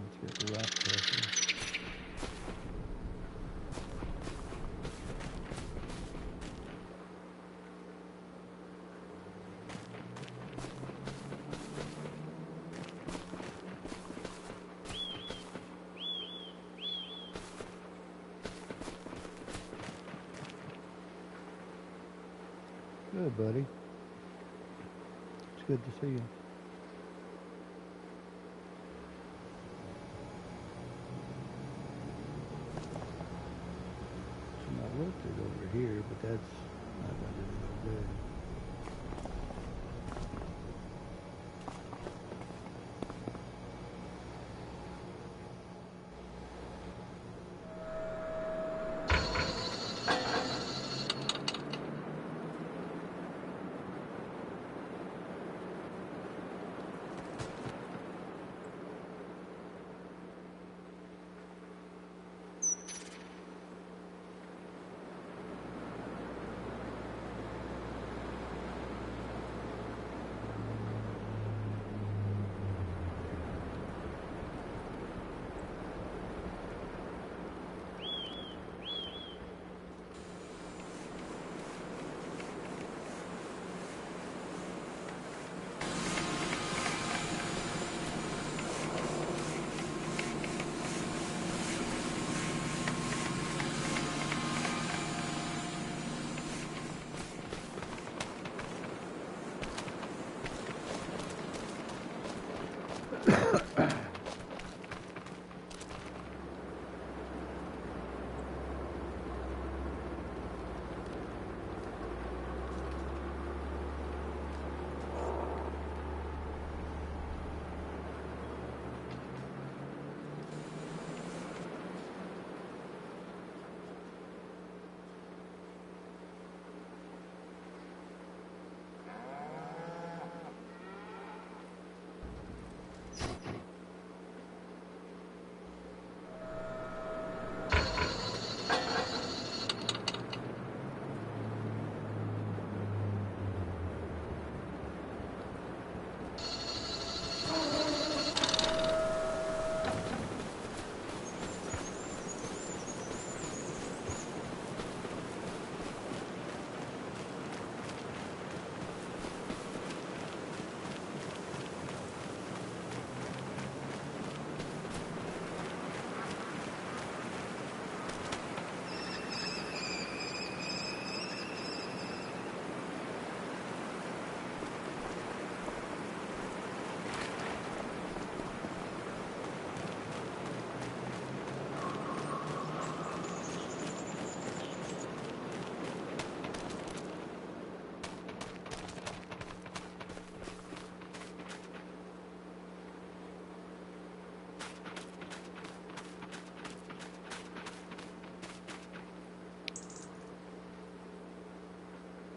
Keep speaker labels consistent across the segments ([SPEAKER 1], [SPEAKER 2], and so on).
[SPEAKER 1] Let's get the right pressure. Good, buddy. It's good to see you. I looked it over here, but that's not going to do no good.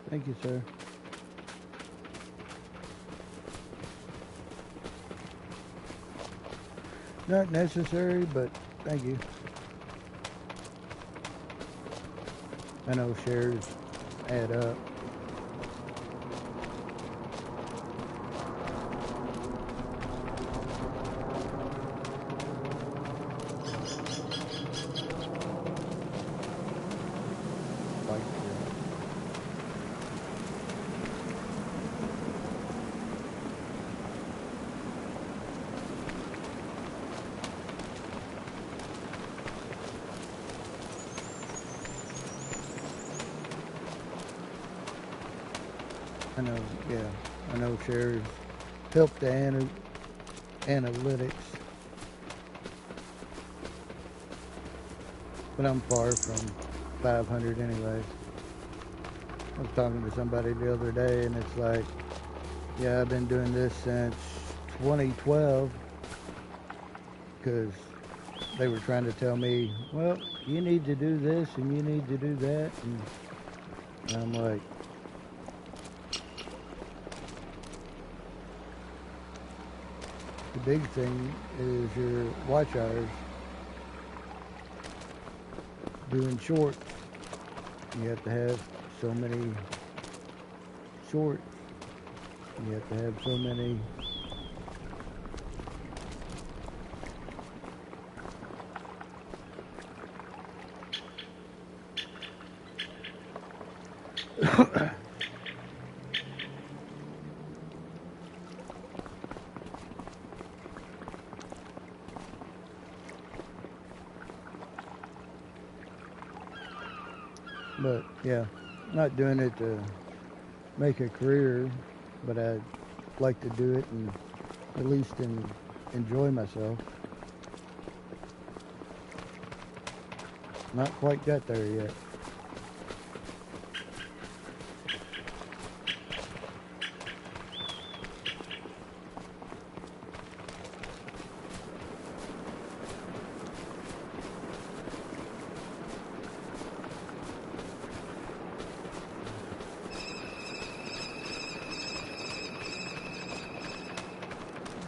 [SPEAKER 1] Thank you, sir. Not necessary, but thank you. I know shares add up. I know, yeah, I know shares help the analytics, but I'm far from 500 anyway. I was talking to somebody the other day, and it's like, yeah, I've been doing this since 2012, because they were trying to tell me, well, you need to do this and you need to do that, and I'm like, the big thing is your watch hours. Doing shorts, you have to have so many shorts. You have to have so many But yeah, not doing it to make a career, but I'd like to do it and at least enjoy myself. Not quite got there yet.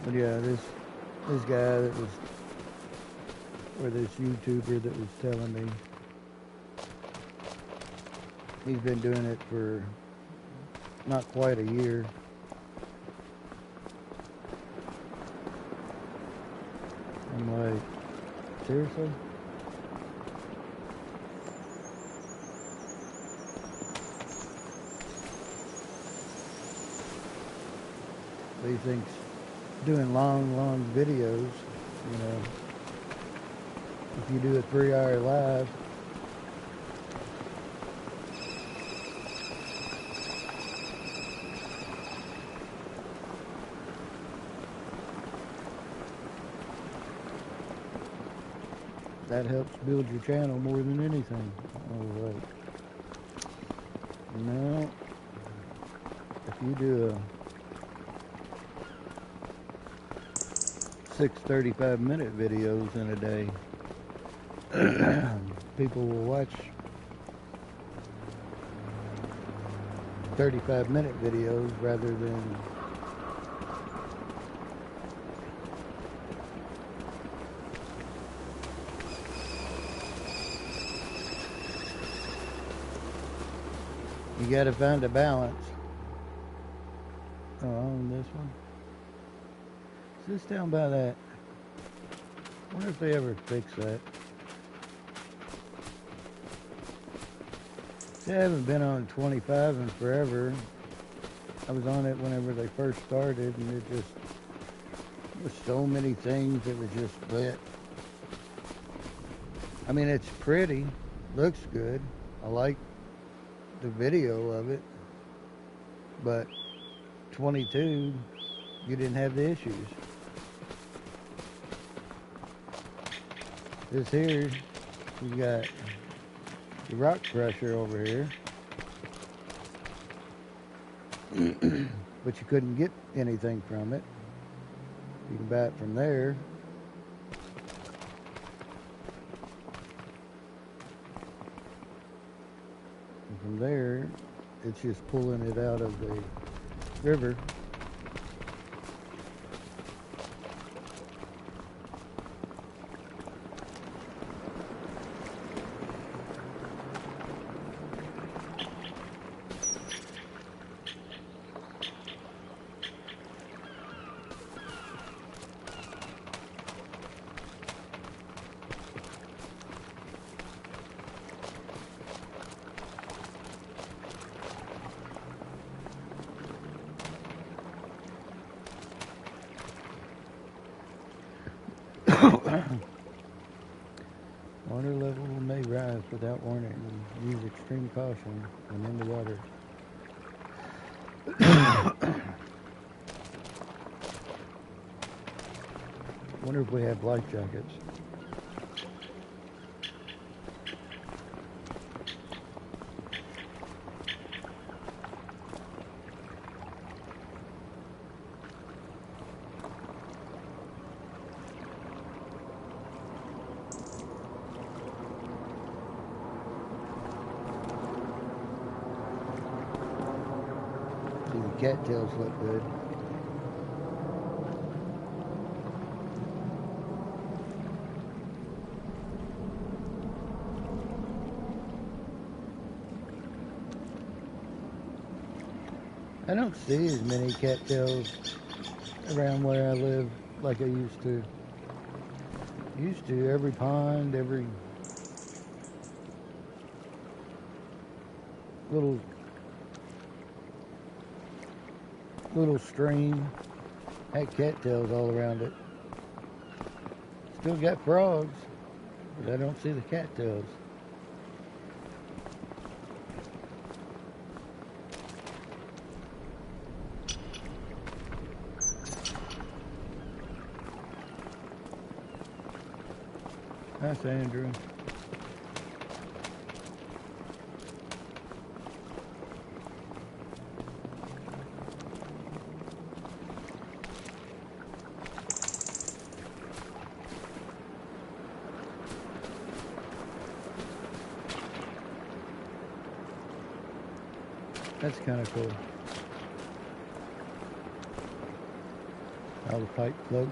[SPEAKER 1] But yeah, this guy that was, or this YouTuber that was telling me, he's been doing it for not quite a year. I'm like, seriously? But he thinks doing long videos, you know, if you do a 3-hour live, that helps build your channel more than anything. Oh, right. No, if you do a 6 35-minute videos in a day, people will watch 35-minute videos rather than you gotta find a balance. Oh, on this one. Is this down by that? I wonder if they ever fix that. See, I haven't been on 25 in forever. I was on it whenever they first started, and it just was so many things. It was just lit. I mean, it's pretty, looks good. I like the video of it, but 22, you didn't have the issues. This here, you got the rock crusher over here, but you couldn't get anything from it. You can buy it from there. And from there, it's just pulling it out of the river. Water level may rise without warning. Use extreme caution when in the water. Wonder if we have life jackets. The cattails look good. I don't see as many cattails around where I live like I used to. Every pond, every little little stream. Had cattails all around it. Still got frogs, but I don't see the cattails. That's Andrew. That's kind of cool. How the pipe floats.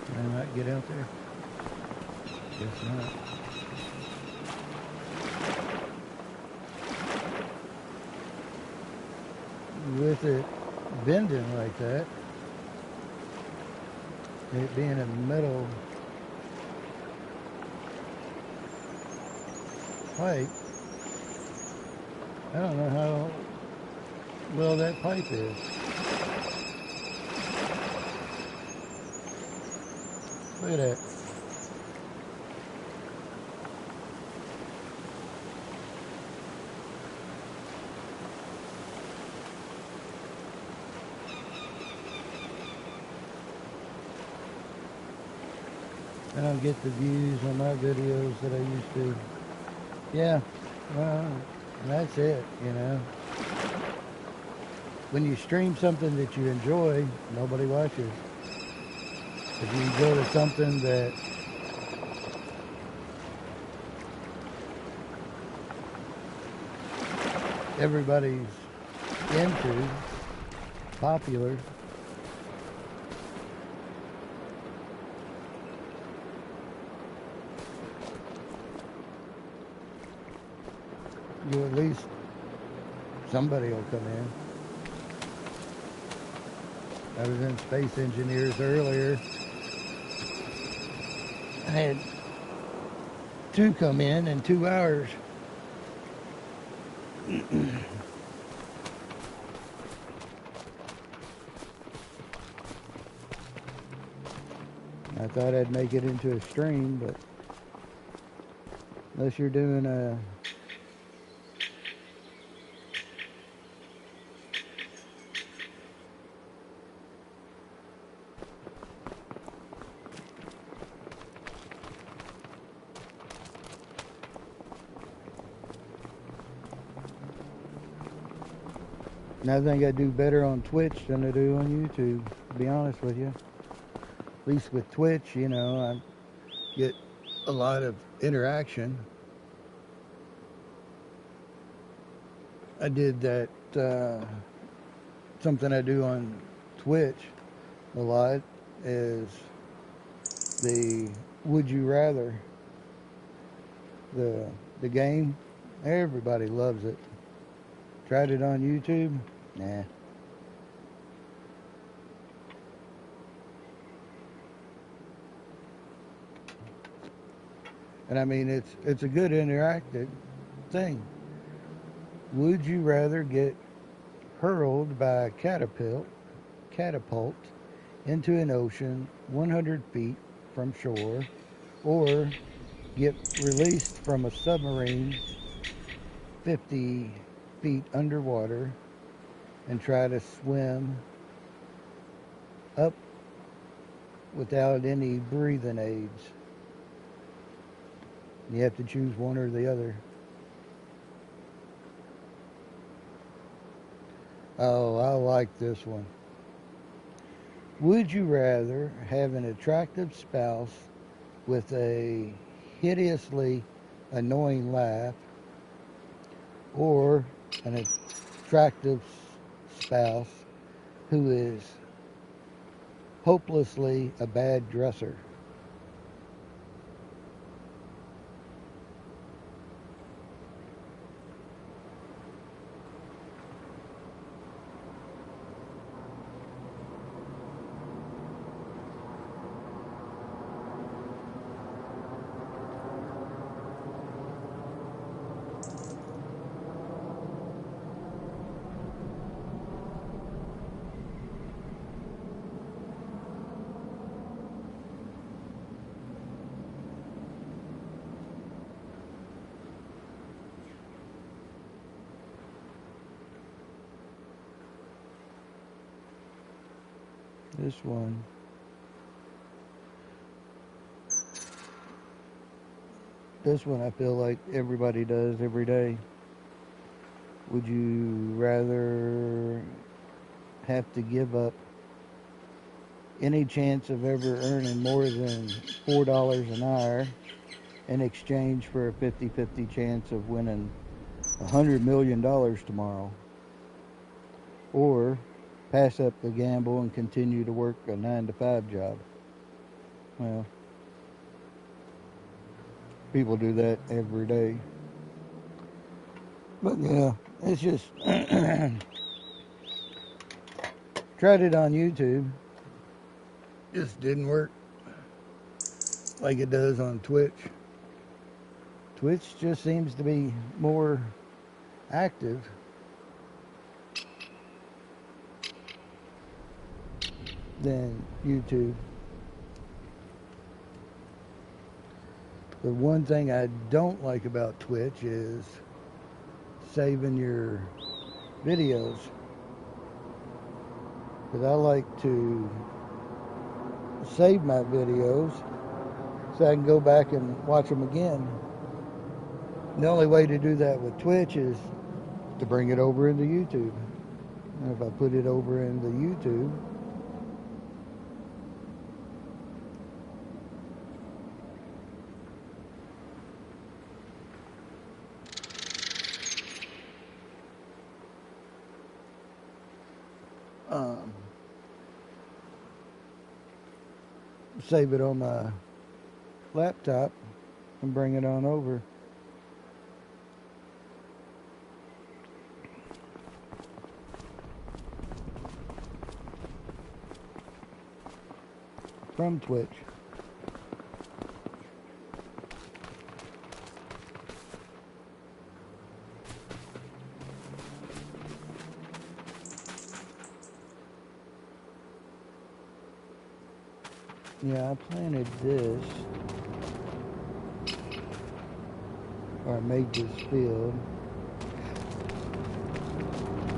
[SPEAKER 1] Can I not get out there? Guess not. With it bending like that, it being a metal pipe, I don't know how well that pipe is. Look at that. I don't get the views on my videos that I used to. Yeah, well, that's it, you know. When you stream something that you enjoy, nobody watches. If you go to something that everybody's into, popular, you at least, somebody will come in. I was in Space Engineers earlier. I had 2 come in 2 hours. I thought I'd make it into a stream, but unless you're doing a and I think I do better on Twitch than I do on YouTube, to be honest with you. At least with Twitch, you know, I get a lot of interaction. I did that, something I do on Twitch a lot is the Would You Rather, the game. Everybody loves it. Tried it on YouTube? Nah. And I mean, it's a good interactive thing. Would you rather get hurled by a catapult into an ocean 100 feet from shore, or get released from a submarine 50 feet underwater and try to swim up without any breathing aids? You have to choose one or the other. Oh, I like this one. Would you rather have an attractive spouse with a hideously annoying laugh, or an attractive spouse who is hopelessly a bad dresser? This one. This one I feel like everybody does every day. Would you rather have to give up any chance of ever earning more than $4 an hour in exchange for a 50-50 chance of winning $100 million tomorrow? Or pass up the gamble and continue to work a 9-to-5 job? Well, people do that every day. But yeah, it's just tried it on YouTube. Just didn't work like it does on Twitch. Twitch just seems to be more active. Than YouTube. The one thing I don't like about Twitch is saving your videos, because I like to save my videos so I can go back and watch them again. The only way to do that with Twitch is to bring it over into YouTube. And if I put it over into YouTube, save it on my laptop and bring it on over. From Twitch. Yeah, I planted this, or I made this field.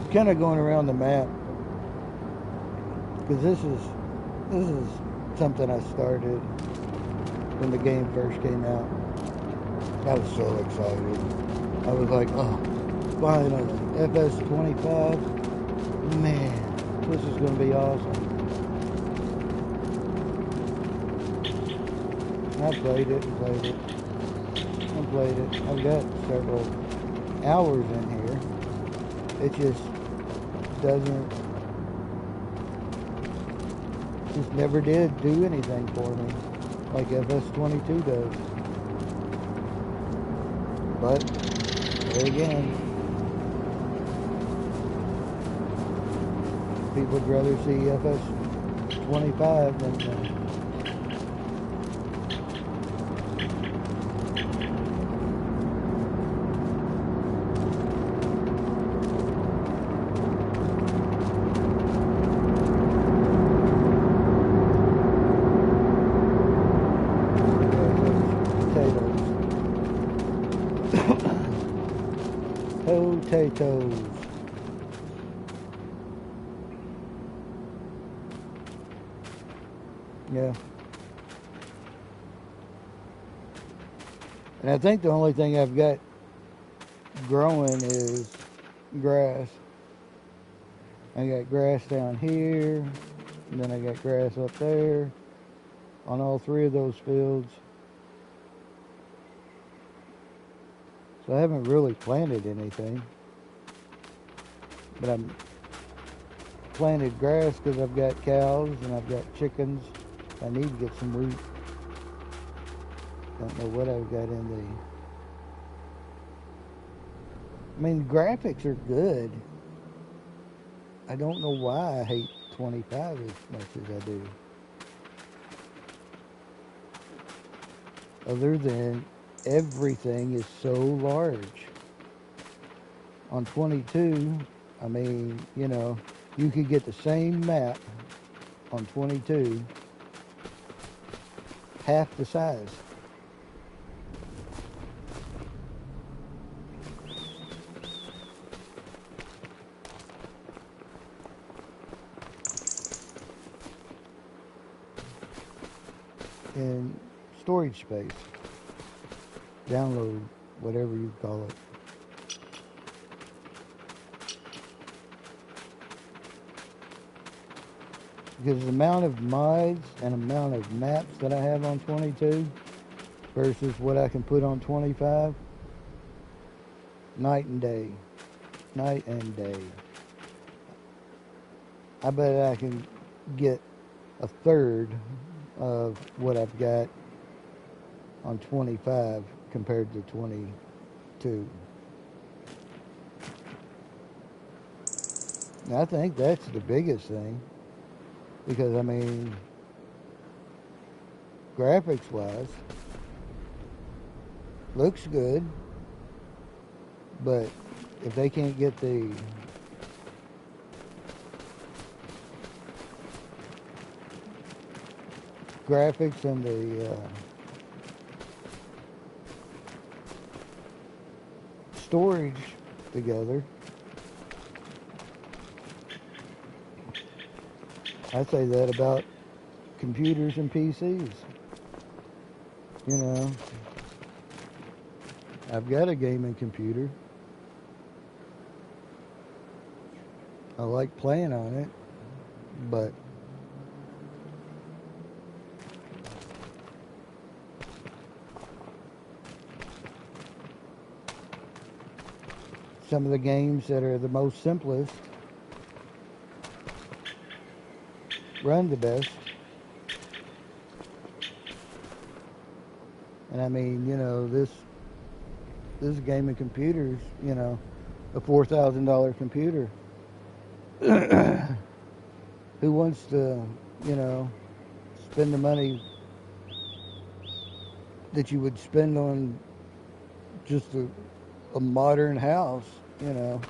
[SPEAKER 1] It's kind of going around the map, because this is something I started when the game first came out. I was so excited. I was like, oh, finally, Fs25, man, this is going to be awesome. I played it and played it and played it. I've got several hours in here. It just doesn't, just never did do anything for me like Fs22 does. But there again, people would rather see Fs25 than potatoes. Yeah. And I think the only thing I've got growing is grass. I got grass down here, and then I got grass up there on all three of those fields. So I haven't really planted anything. But I'm planted grass because I've got cows and I've got chickens. I need to get some wheat. Don't know what I've got in the... I mean, graphics are good. I don't know why I hate 25 as much as I do. Other than everything is so large. On 22, I mean, you know, you could get the same map on 22, half the size. storage space. Download, whatever you call it. Because the amount of mods and amount of maps that I have on 22 versus what I can put on 25, night and day. Night and day. I bet I can get a third of what I've got on 25 compared to 22. And I think that's the biggest thing. Because, I mean, graphics-wise, looks good, but if they can't get the graphics and the storage together, I say that about computers and PCs. You know, I've got a gaming computer. I like playing on it, but some of the games that are the most simplest run the best. And I mean, you know, this gaming computer's, you know, a $4,000 computer. Who wants to, you know, spend the money that you would spend on just a modern house, you know,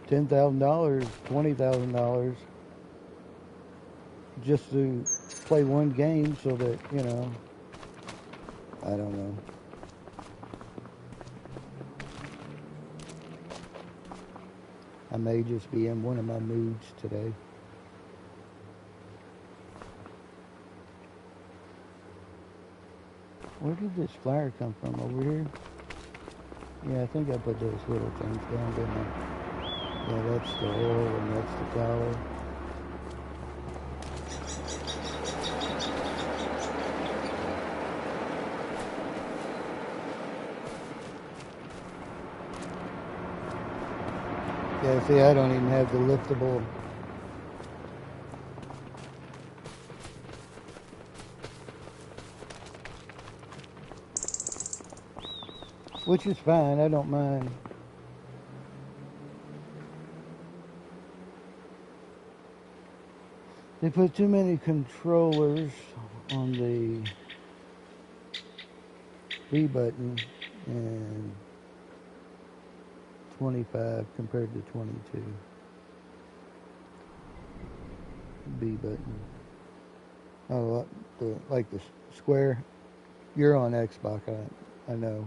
[SPEAKER 1] $10,000, $20,000, just to play one game so that, you know, I don't know. I may just be in one of my moods today. Where did this flyer come from? Over here? Yeah, I think I put those little things down, didn't I? Yeah, that's the oil and that's the tower. Yeah, see, I don't even have the liftable. Which is fine, I don't mind. They put too many controllers on the B button and 25 compared to 22. B button. Oh, like the square. You're on Xbox, I know.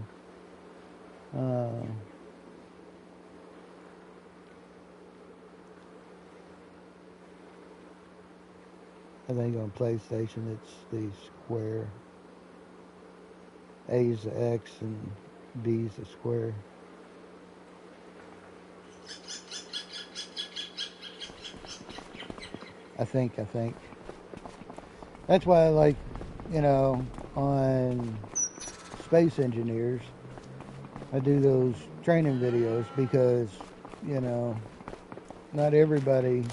[SPEAKER 1] I think on PlayStation it's the square. A is the X and B is the square. I think. That's why I like, you know, on Space Engineers, I do those training videos because, you know, not everybody,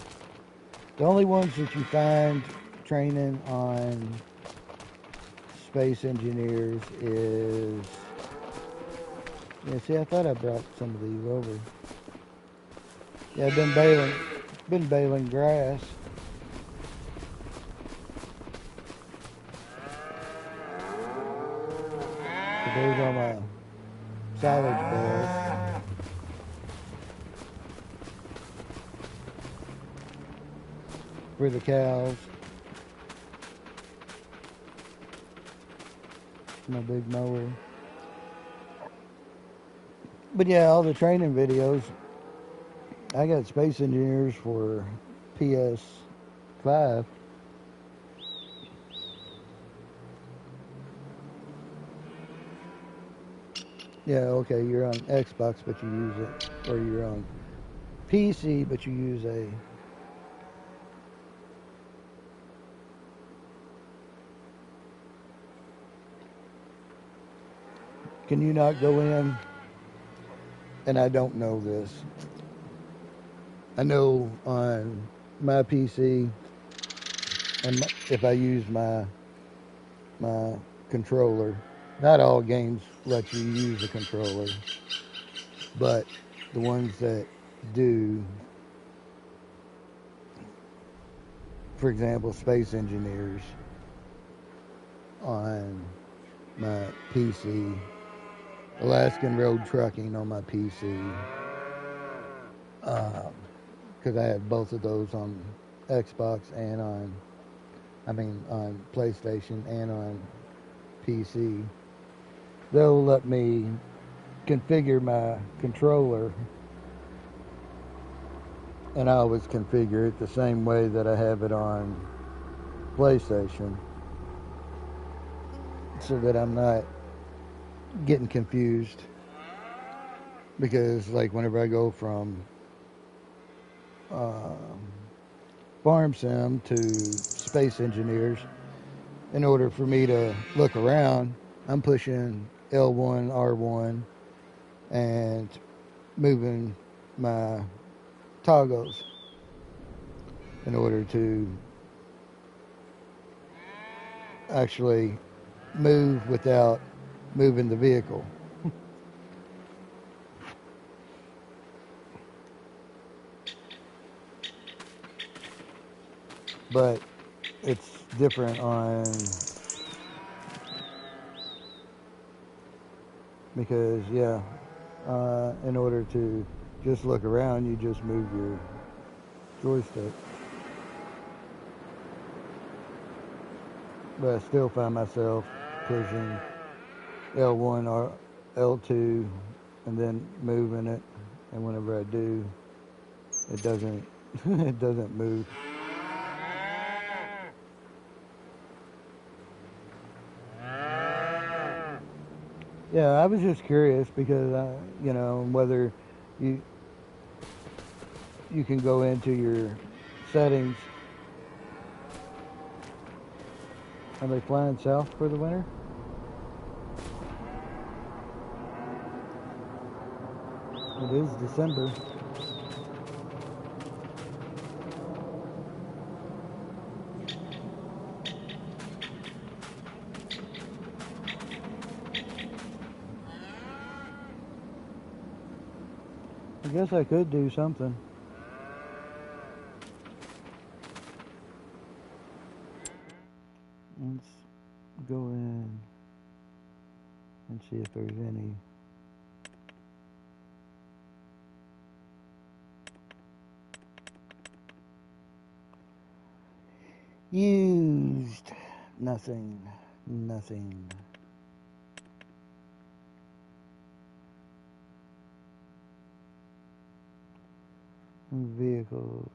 [SPEAKER 1] the only ones that you find training on Space Engineers is, yeah, see, I thought I brought some of these over. Yeah, I've been baling grass. So there's all my silage bales. For the cows. My big mower. But yeah, all the training videos. I got Space Engineers for PS5. Yeah, okay, you're on Xbox, but you use it, or you're on PC, but you use a. Can you not go in? And I don't know this. I know on my PC, and if I use my controller, not all games let you use a controller, but the ones that do, for example, Space Engineers on my PC, Alaskan Road Trucking on my PC, because I have both of those on Xbox and on PlayStation and on PC. They'll let me configure my controller, and I always configure it the same way that I have it on PlayStation, so that I'm not getting confused. Because, like, whenever I go from uh, Farm Sim to Space Engineers, in order for me to look around, I'm pushing L1, R1, and moving my toggles in order to actually move without moving the vehicle. But it's different on, because yeah, in order to just look around, you just move your joystick. But I still find myself pushing L1 or L2 and then moving it, and whenever I do, it doesn't it doesn't move. Yeah, I was just curious because whether you you can go into your settings. Are they flying south for the winter? It is December. I guess I could do something. Let's go in and see if there's any. Used. Nothing. Nothing. Vehicles.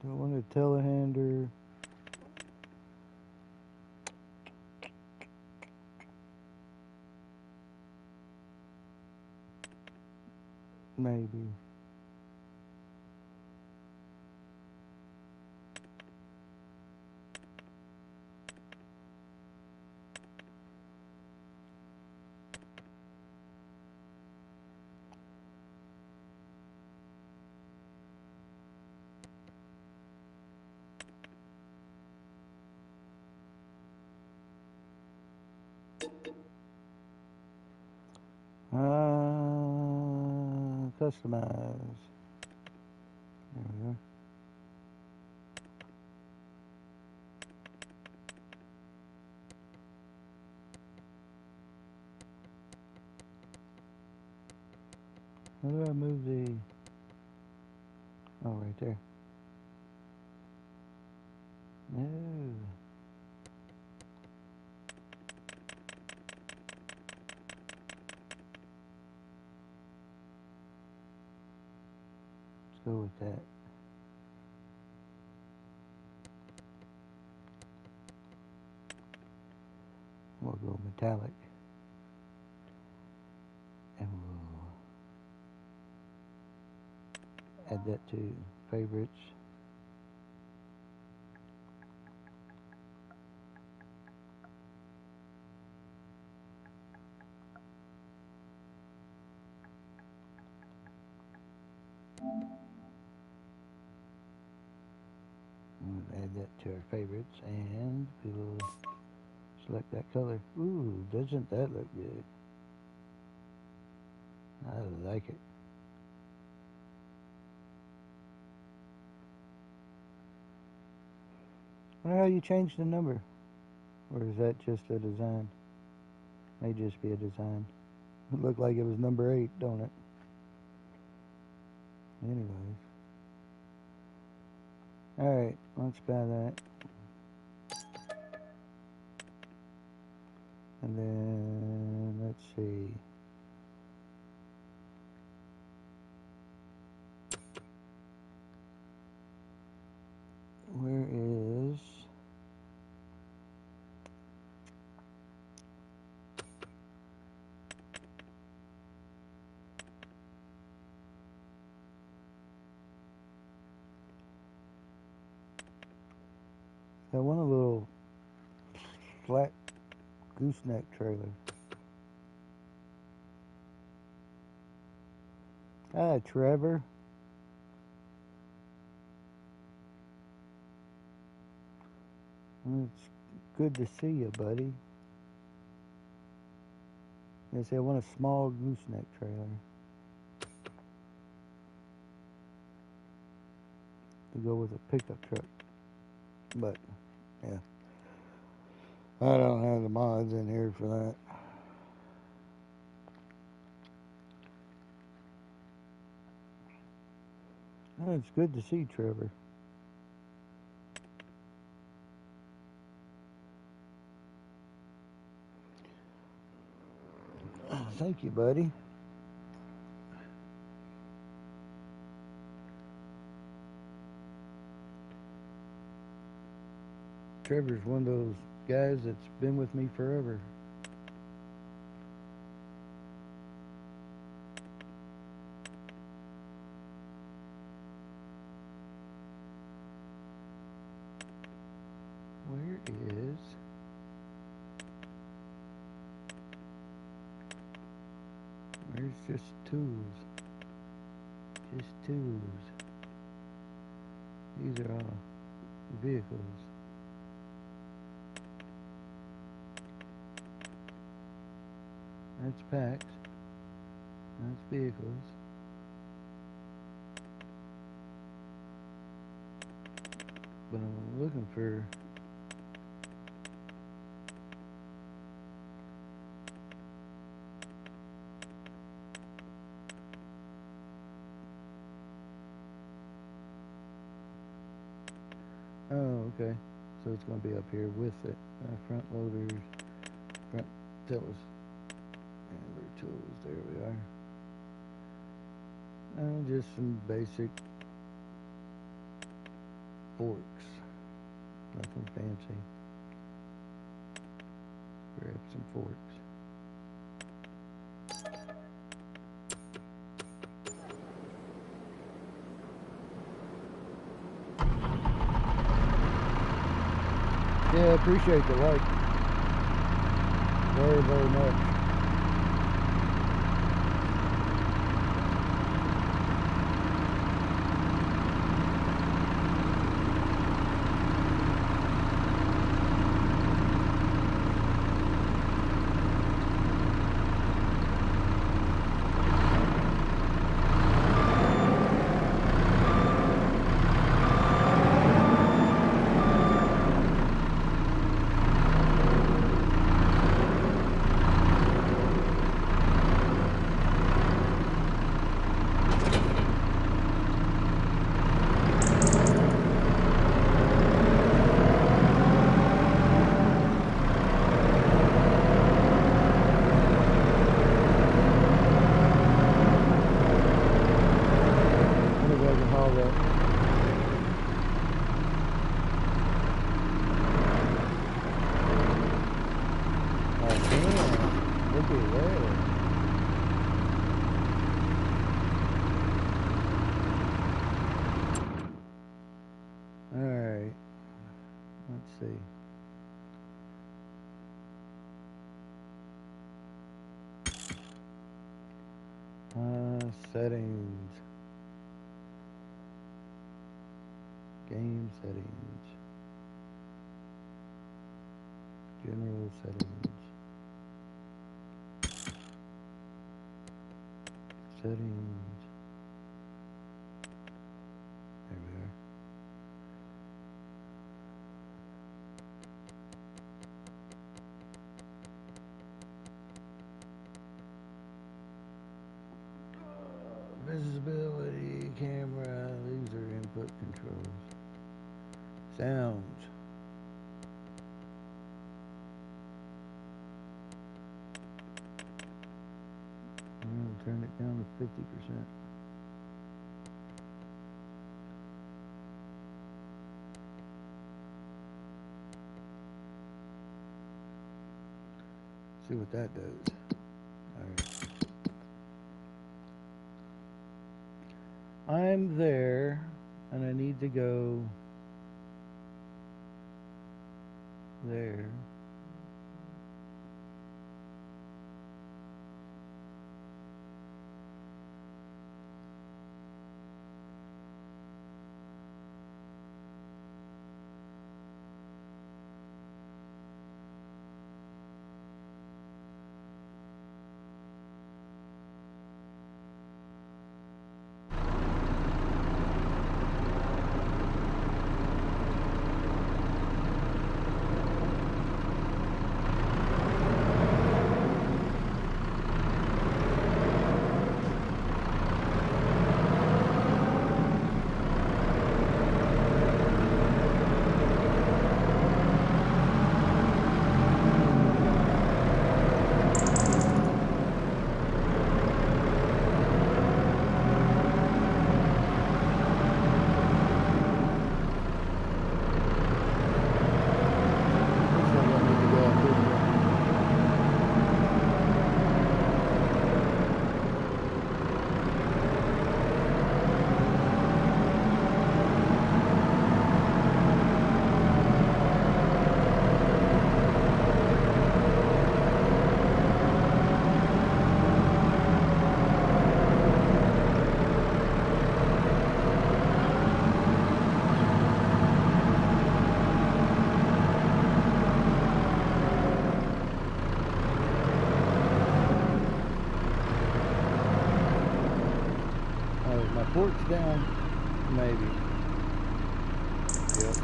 [SPEAKER 1] Don't want a telehandler. Maybe. Customize. There we go. How do I move the... Oh, right there. No. Let's go with that. We'll go metallic. And we'll add that to favorites. We'll add that to our favorites, and we'll select that color. Ooh, doesn't that look good? I like it. I wonder how you change the number. Or is that just a design? May just be a design. It looked like it was number 8, don't it? Anyways. Alright, let's buy that. And then, let's see. Where is... I want a little flat gooseneck trailer. Hi, Trevor. It's good to see you, buddy. They say I want a small gooseneck trailer to go with a pickup truck. But, yeah. I don't have the mods in here for that. Oh, it's good to see Trevor. Thank you, buddy. Trevor's one of those guys that's been with me forever. Where is... Where's just tools? Just tools. These are all vehicles. That's packs. That's vehicles. But I'm looking for... Oh, okay. So it's going to be up here with it. Front loaders, front tillers. And tools, there we are. Just some basic forks. Nothing fancy. Grab some forks. Yeah, I appreciate the like. Very, very much. Let's see. Settings. Game settings. General settings. Settings. There we are. Visibility, camera, these are input controls. Sounds. I'm going to turn it down to 50%. See what that does. Alright. I'm there, and I need to go there. Port's down, maybe. Yep.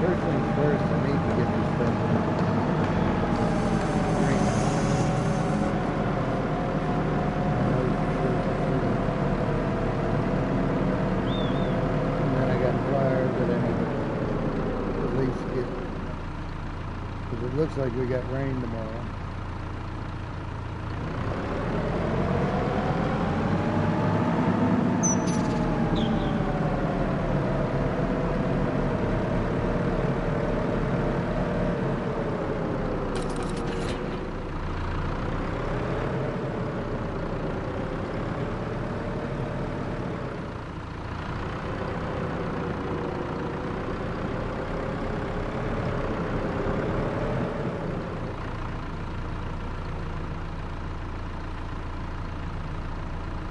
[SPEAKER 1] First things first, I need to get this stuff green. I know for sure it's free. And then I got a flyer that I need to at least get, because it looks like we got rain tomorrow.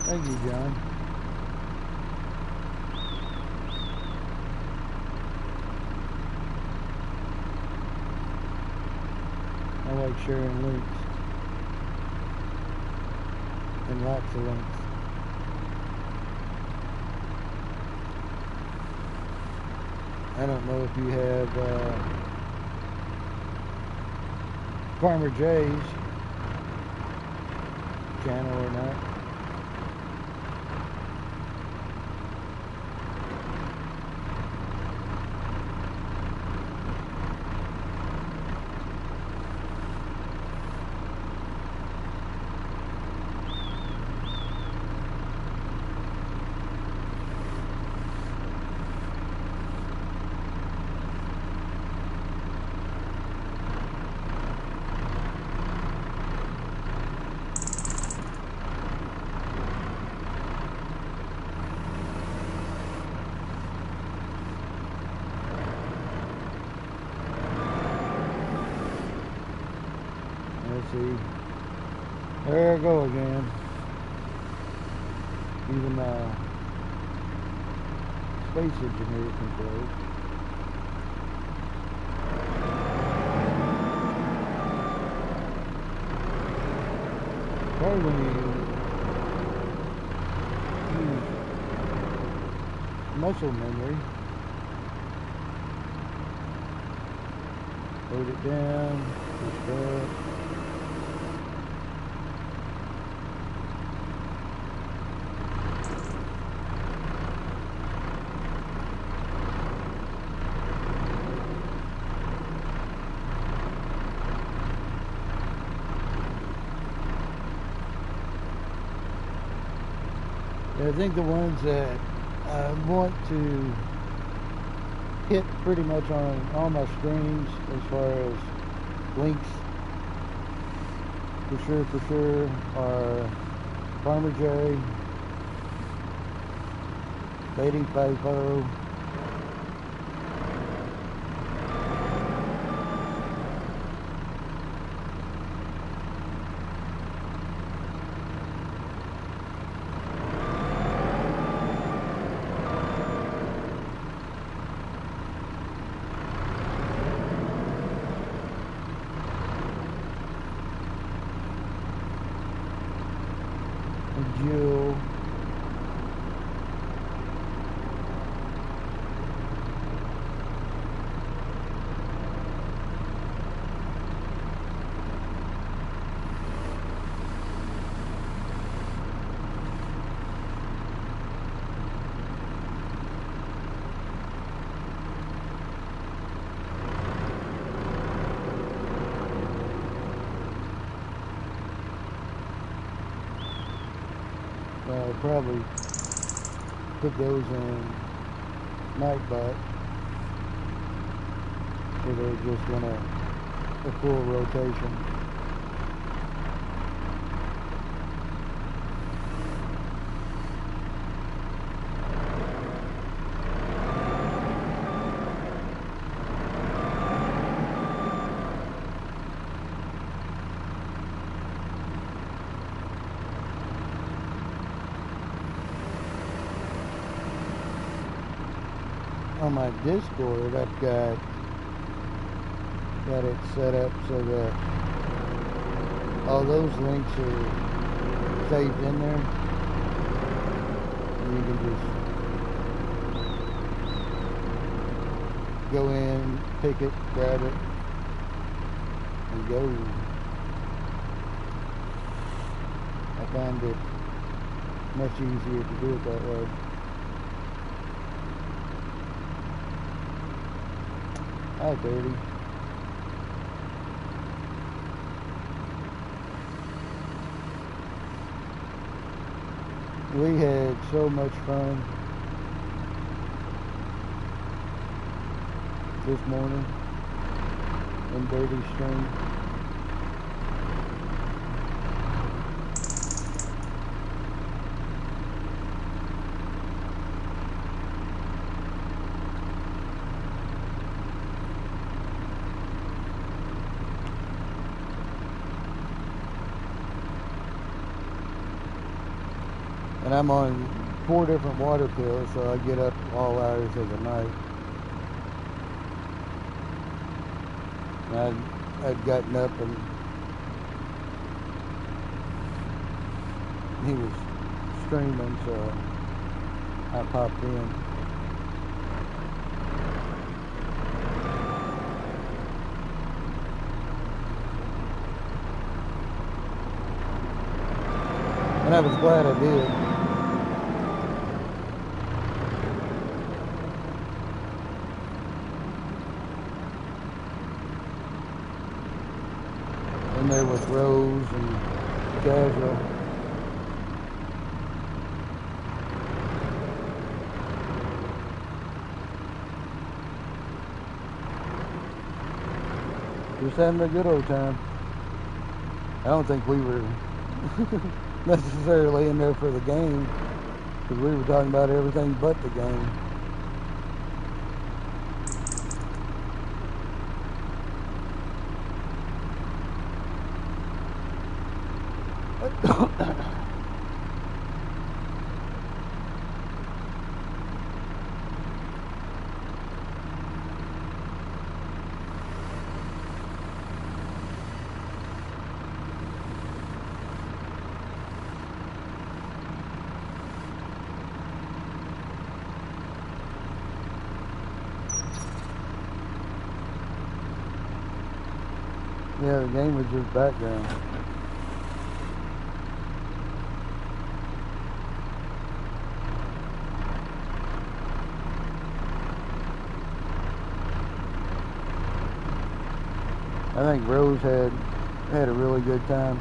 [SPEAKER 1] Thank you, John. I like sharing links. And lots of links. I don't know if you have Farmer Jay's channel or not. Let's see. There I go again. Even space engineer control. Probably when you use muscle memory, load it down, push it up. I think the ones that I want to hit pretty much on all my screens as far as links for sure are Farmer J, Lady Popo, Jill, I'll probably put those in Nightbot, so they're just in a full rotation. On my Discord, I've got it set up so that all those links are saved in there, and you can just go in, pick it, grab it, and go. I find it much easier to do it that way. How dirty. We had so much fun this morning in Dirty Stream. And I'm on 4 different water pills, so I get up all hours of the night. And I'd gotten up and he was streaming, so I popped in. And I was glad I did. In there with Rose and Casual. Just having a good old time. I don't think we were necessarily in there for the game, because we were talking about everything but the game. Yeah, the game was just background. I think Rose had a really good time.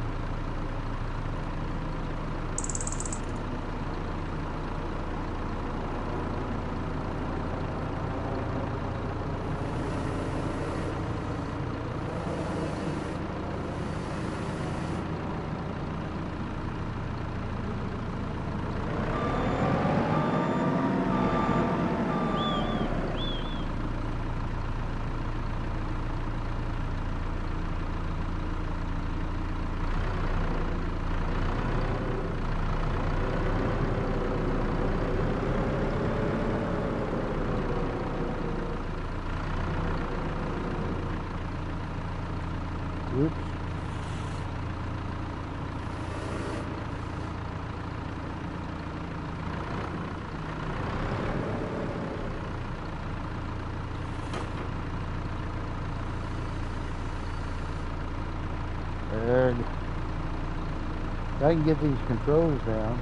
[SPEAKER 1] Whoops. There. If I can get these controls down.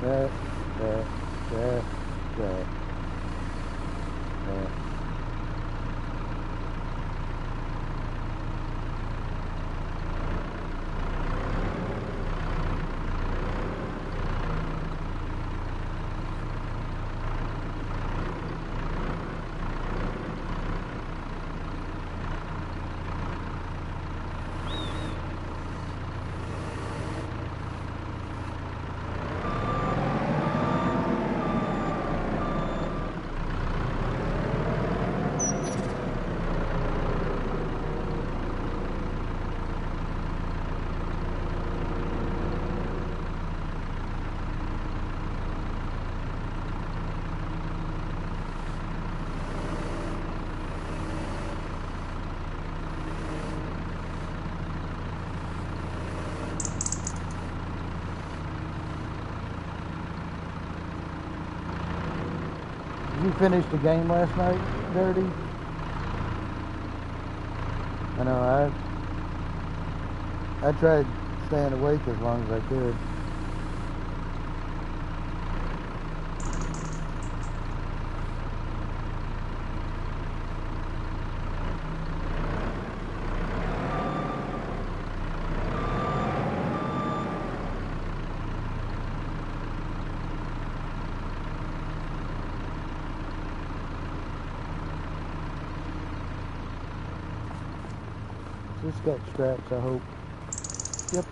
[SPEAKER 1] That. Did you finish the game last night, Dirty? I know, I tried staying awake as long as I could. This got straps, I hope. Yep.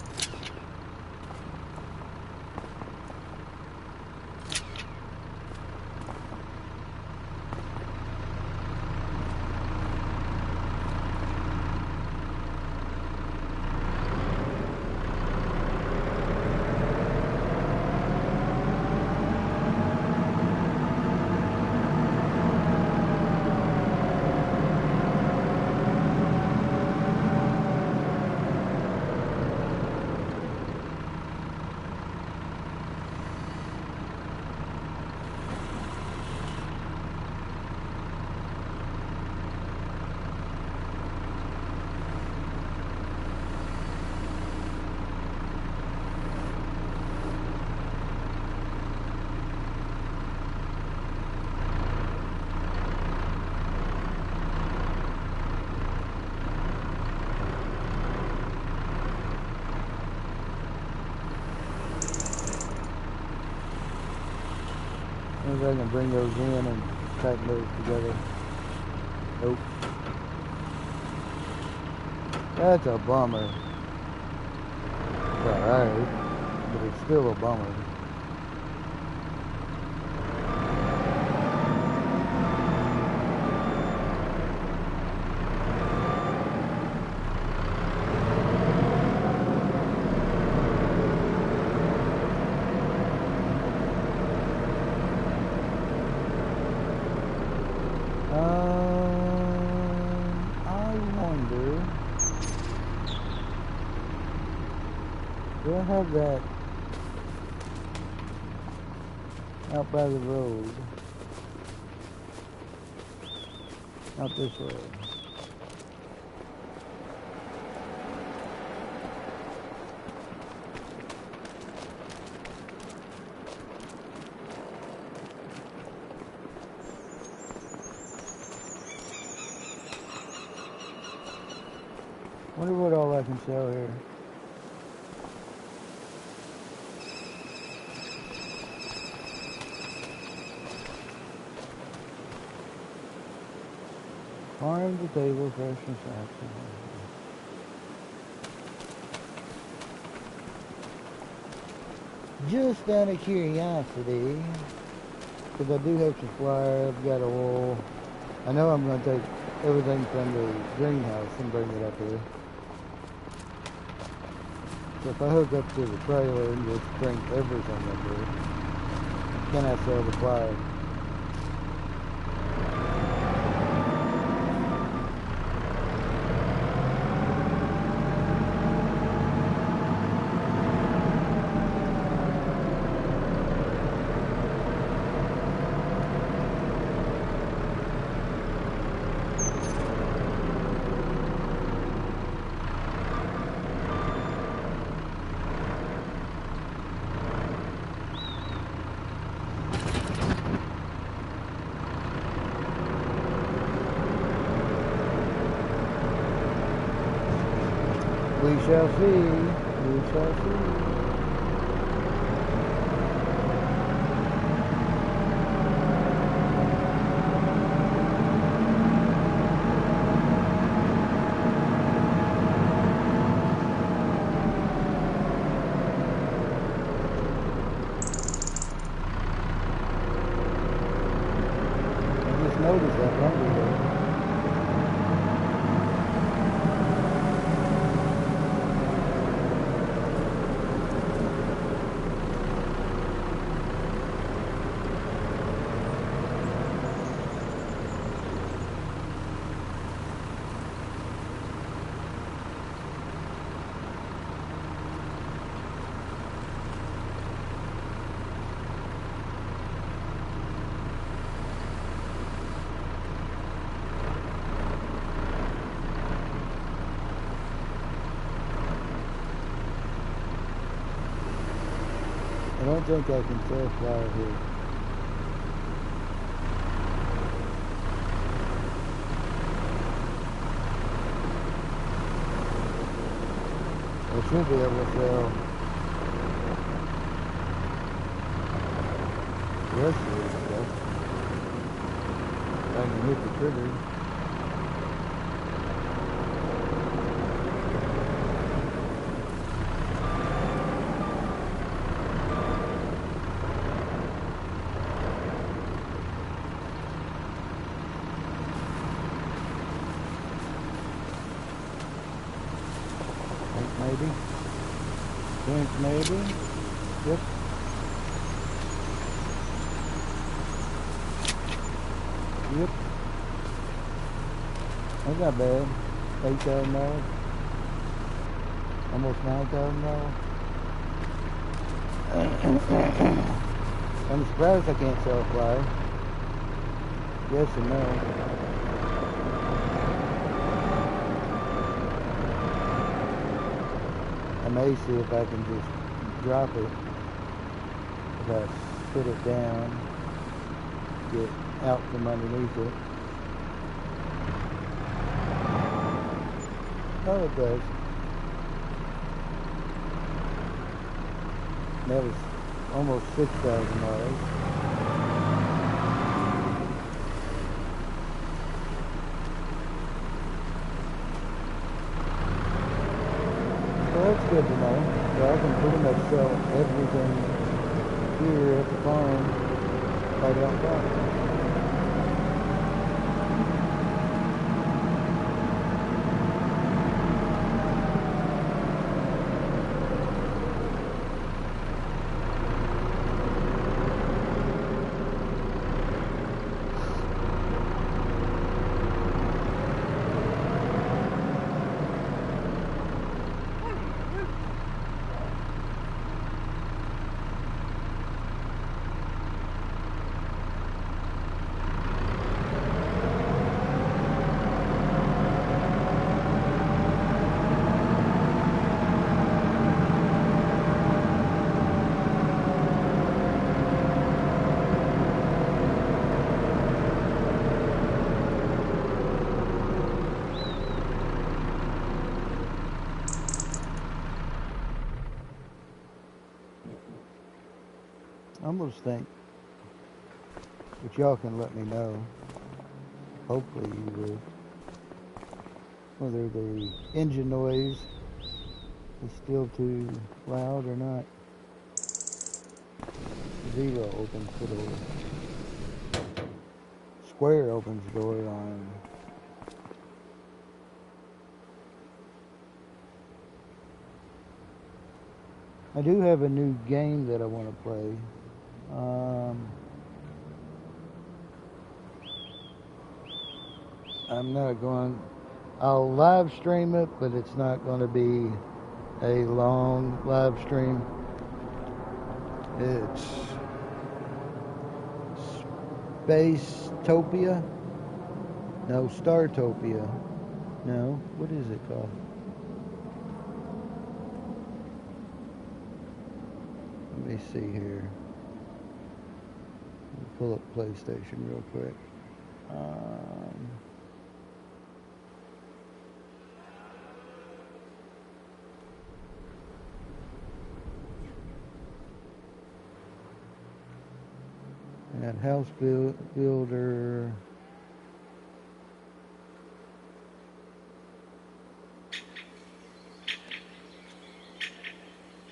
[SPEAKER 1] Maybe I can bring those in and tighten those together. Nope. That's a bummer. It's alright, but it's still a bummer. I wonder, do I have that out by the road? Out this way. Wonder what all I can sell here. Farm to table, fresh and snacks. Just out of curiosity, because I do have some flour, I've got oil. I know I'm going to take everything from the greenhouse and bring it up here. So if I hook up to the trailer and just bring everything up here, can I sell the flour? We shall see. We shall see. I just noticed that lumber there. don't think I can self-fly here. I should be able to sell the rest of this stuff. I can hit the trigger. Maybe. Think maybe. Yep. Yep. That's not bad. $8,000. Almost $9,000. I'm surprised I can't self-fly. Yes and no. I may see if I can just drop it. If I sit it down, get out from underneath it. Oh, it does. That was almost $6,000. Well, that's good to know. So I can pretty much sell everything here at the farm right outside. I almost think, but y'all can let me know, hopefully you would, whether the engine noise is still too loud or not. Zero opens the door. Square opens the door on. I do have a new game that I want to play. I'm not going, I'll live stream it, but it's not going to be a long live stream. It's Spacetopia? No, Startopia. No, what is it called? Let me see here. Let me pull up PlayStation real quick. And house builder.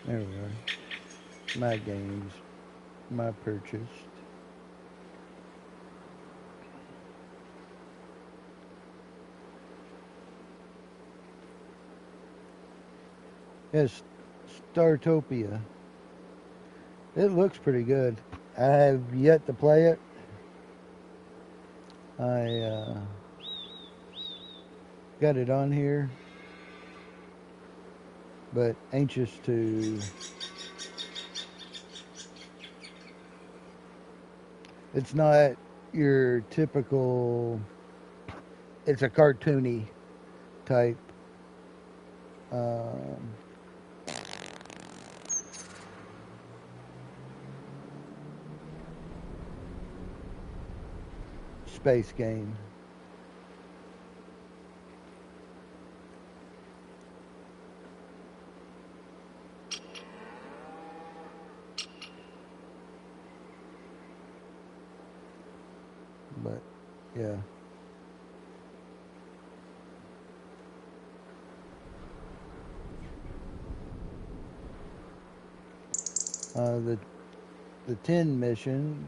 [SPEAKER 1] There we are. My games. My purchased. Yes, Startopia. It looks pretty good. I have yet to play it. I got it on here, but anxious to. It's not your typical. It's a cartoony type. space game. But yeah. The 10 mission,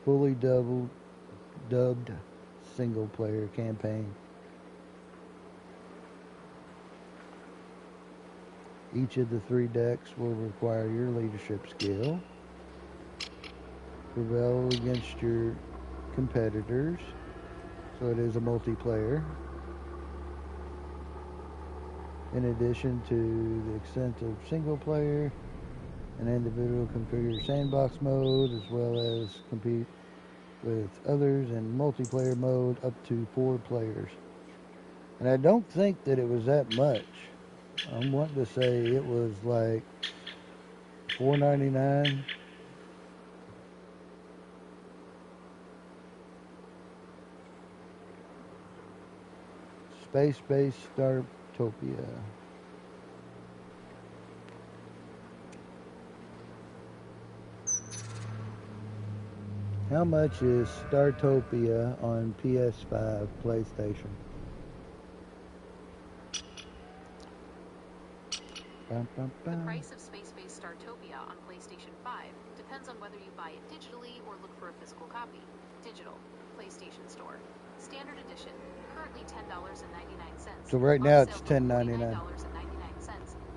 [SPEAKER 1] fully dubbed single player campaign. Each of the 3 decks will require your leadership skill. Prevail against your competitors, so it is a multiplayer. In addition to the extent of single player, an individual can configure sandbox mode as well as compete with others in multiplayer mode up to 4 players. And I don't think that it was that much. I'm wanting to say it was like $4.99. Space-based Startopia. How much is Startopia on PS5, PlayStation?
[SPEAKER 2] The price of space-based Startopia on PlayStation 5 depends on whether you buy it digitally or look for a physical copy. Digital, PlayStation Store. Standard edition, currently $10.99.
[SPEAKER 1] So right now it's $10.99.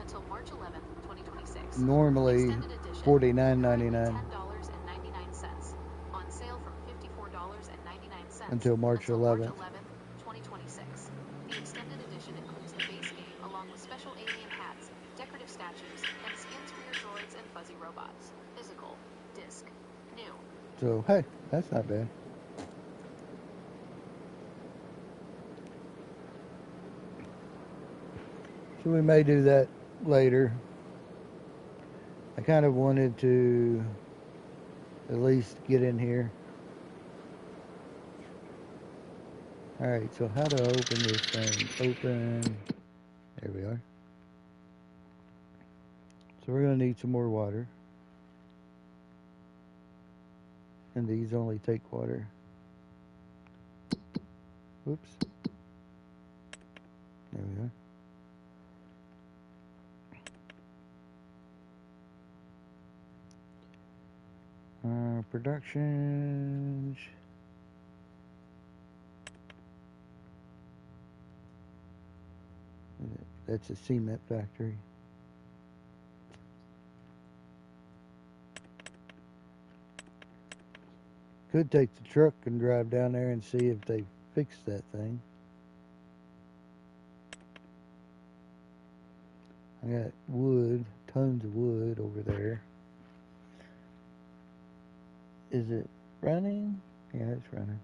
[SPEAKER 2] Until March 11th, 2026.
[SPEAKER 1] Normally $49.99.
[SPEAKER 2] $10.99. On sale from $54.99
[SPEAKER 1] until March 11th.
[SPEAKER 2] 2026. The extended edition includes the base game along with special alien hats, decorative statues, and skins for your droids and fuzzy robots. Physical, disc, new.
[SPEAKER 1] So hey, that's not bad. So we may do that later. I kind of wanted to at least get in here. Alright, so how do I open this thing? Open. There we are. So we're going to need some more water. And these only take water. Whoops. There we are. Productions. That's a cement factory. Could take the truck and drive down there and see if they fixed that thing. I got wood, tons of wood over there. Is it running? Yeah, it's running.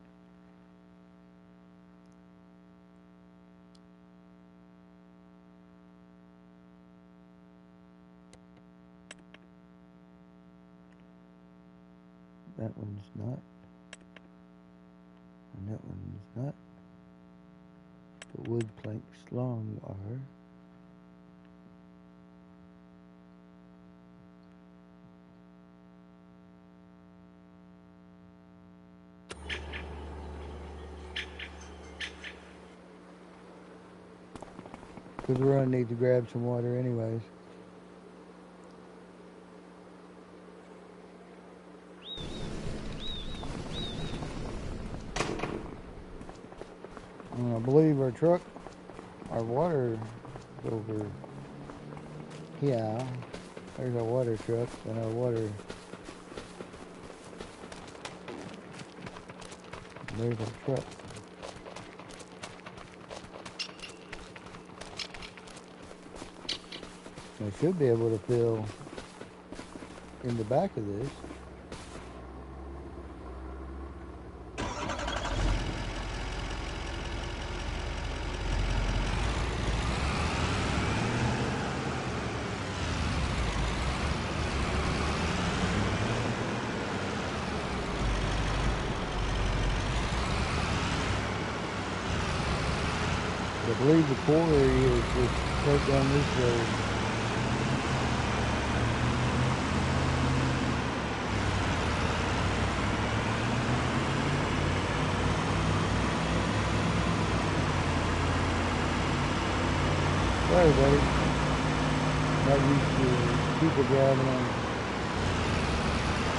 [SPEAKER 1] That one's not. And that one's not. The wood planks long are. Because we're going to need to grab some water anyways. I believe our truck, our water is over here. There's our water truck and our water. There's our truck. I should be able to fill in the back of this. I believe the quarry is just right down this road. Sorry, buddy. Not used to people driving on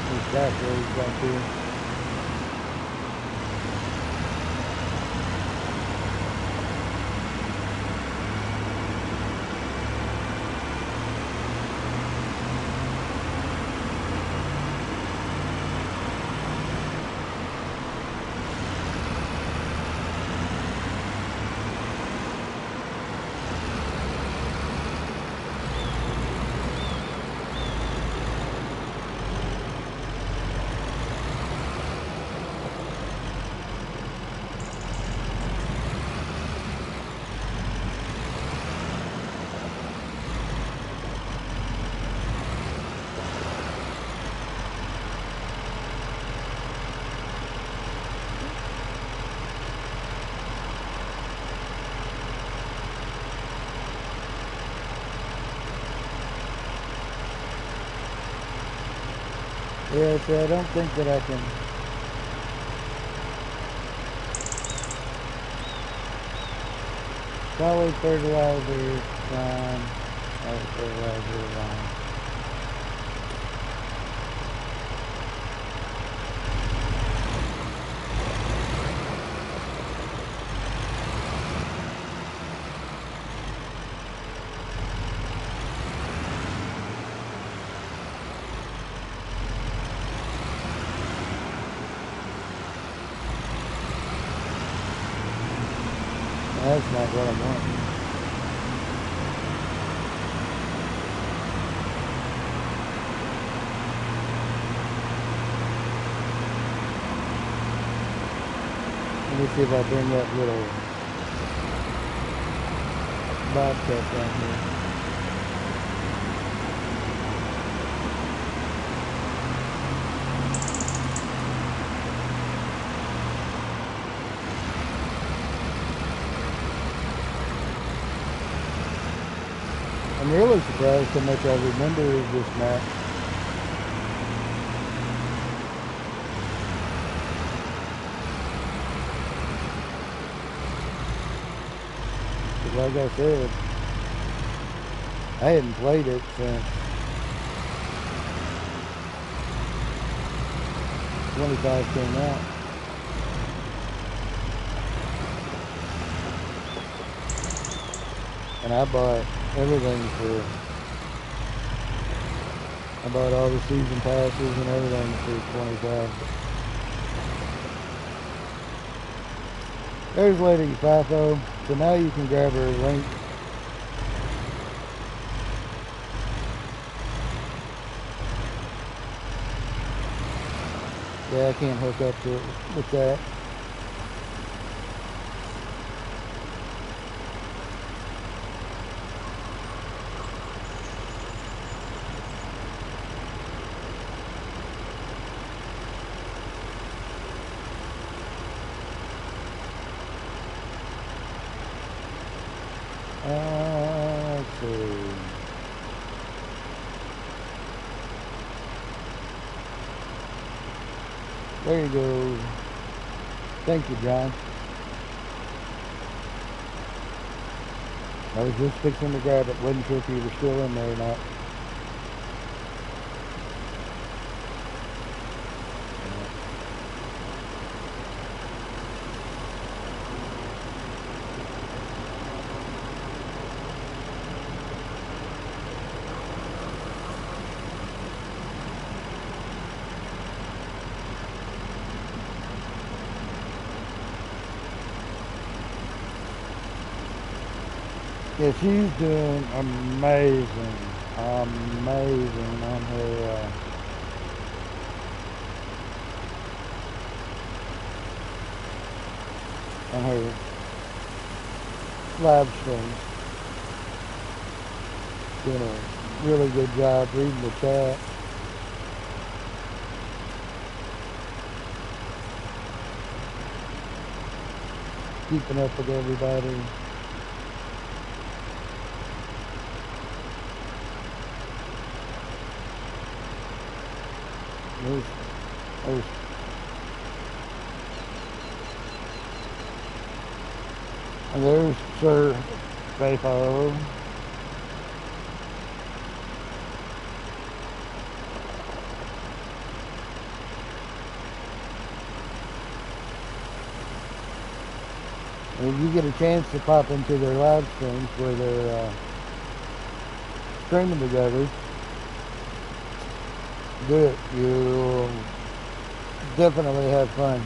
[SPEAKER 1] these back roads back here. Yeah, so I don't think that I can. Probably fertilizer line. Fertilizer line. That's not what I want. Let me see if I bring that little bobcat down here. I'm really surprised how much I remember of this map. But like I said, I hadn't played it since 25 came out. And I bought everything I bought all the season passes and everything for 25. There's Lady FIFO. So now you can grab her link. Yeah, I can't hook up to it with that. Let's see. There you go. Thank you, John. I was just fixing to grab it. Wasn't sure if you were still in there or not. Yeah, she's doing amazing on her live streams. Doing a really good job reading the chat. Keeping up with everybody. There's and there's Sir Fafo. If you get a chance to pop into their live streams where they're streaming together, do it. You'll definitely have fun.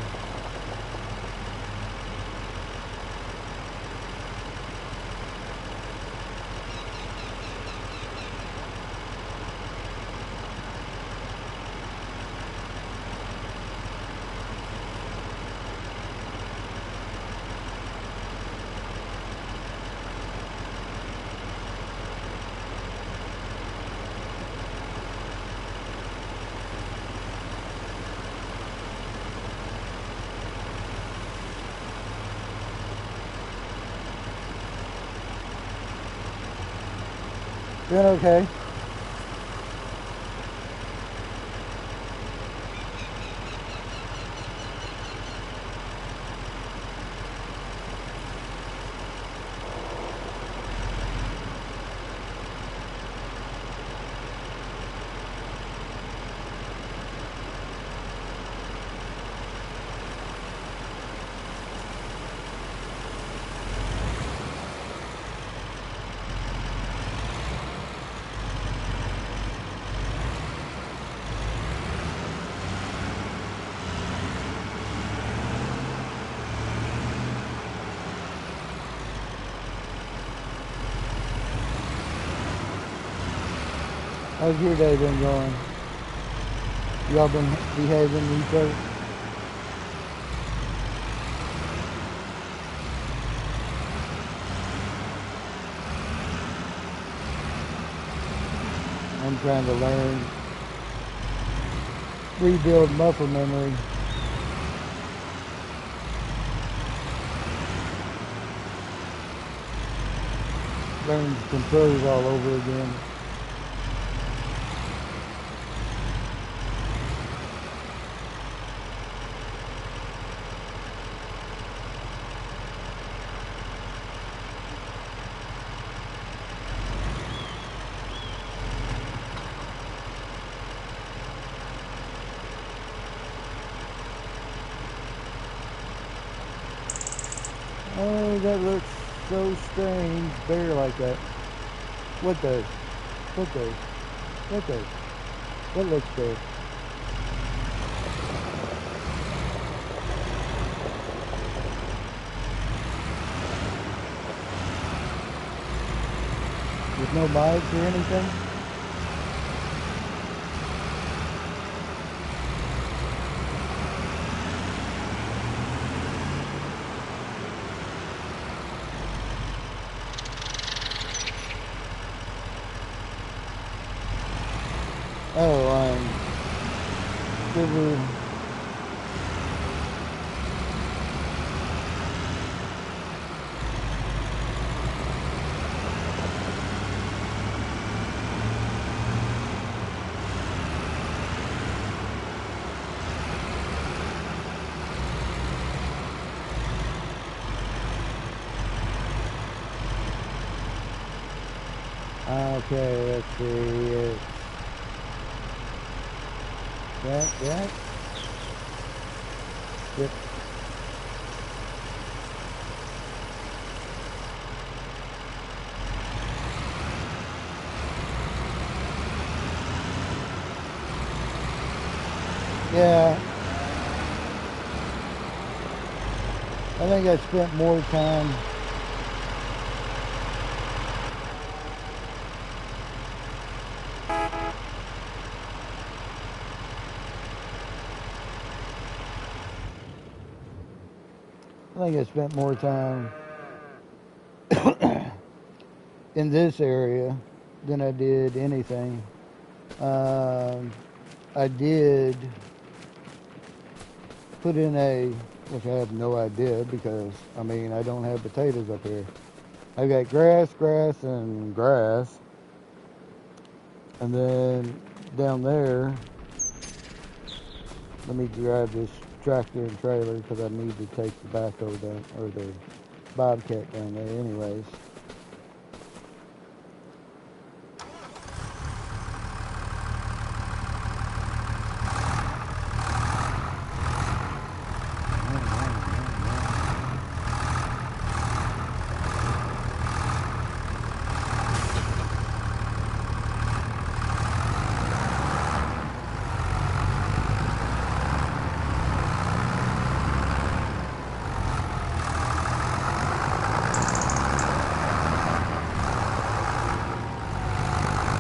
[SPEAKER 1] Doing okay. How's your day been going? Y'all been behaving each other? I'm trying to rebuild muscle memory. Learn controls all over again. Oh, that looks so strange. Bear like that. What does? What does? What does? What looks good? With no bites or anything? Oh, River. Okay, let's see. It's that. Yep. Yeah. I think I spent more time in this area than I did anything. I did put in which I have no idea because, I mean, I don't have potatoes up here. I got grass, and grass. And then down there, Let me grab this tractor and trailer because I need to take the backhoe down, or the bobcat down there anyways.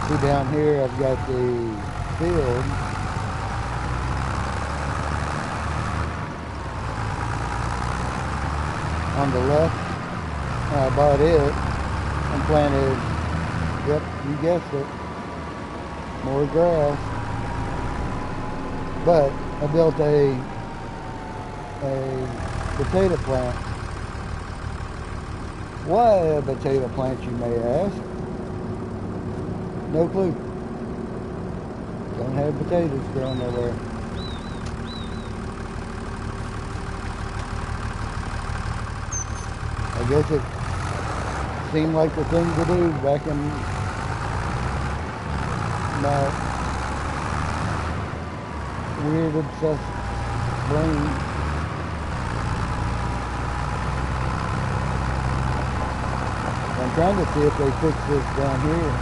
[SPEAKER 1] See, down here I've got the field. On the left, I bought it and planted, yep, you guessed it, more grass. But I built a potato plant. Why a potato plant, you may ask? No clue. Don't have potatoes growing nowhere. I guess it seemed like the thing to do back in my weird obsessed brain. I'm trying to see if they fix this down here.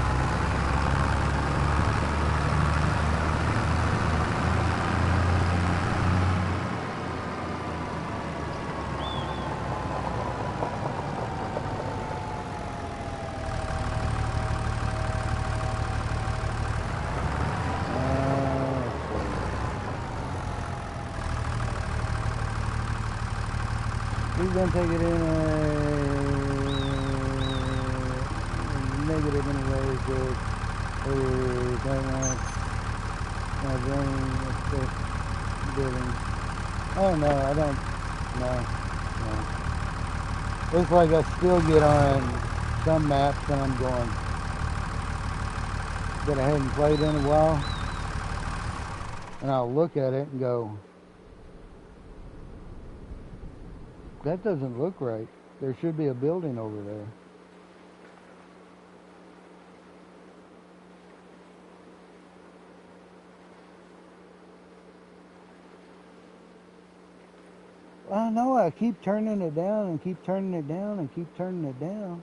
[SPEAKER 1] He's going to take it in negative anyways, but my brain building. Oh no, I don't, no. It's like I still get on some maps and I'm going that I hadn't played in a while, and I'll look at it and go, that doesn't look right. There should be a building over there. I know, I keep turning it down and keep turning it down and keep turning it down.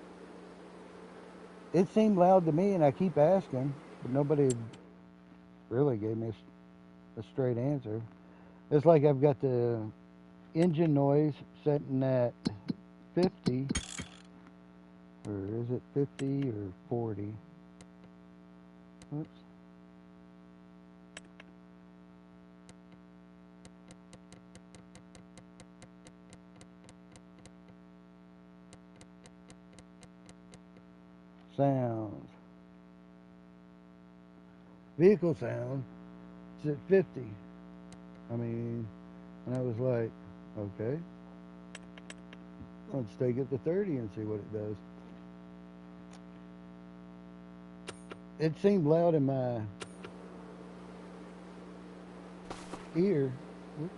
[SPEAKER 1] It seemed loud to me and I keep asking, but nobody really gave me a straight answer. It's like I've got the engine noise setting at 50, or is it 50 or 40? Oops. Sounds. Vehicle sound. It's at 50. I mean, and I was like, okay, let's take it to 30 and see what it does. It seemed loud in my ear. Whoops.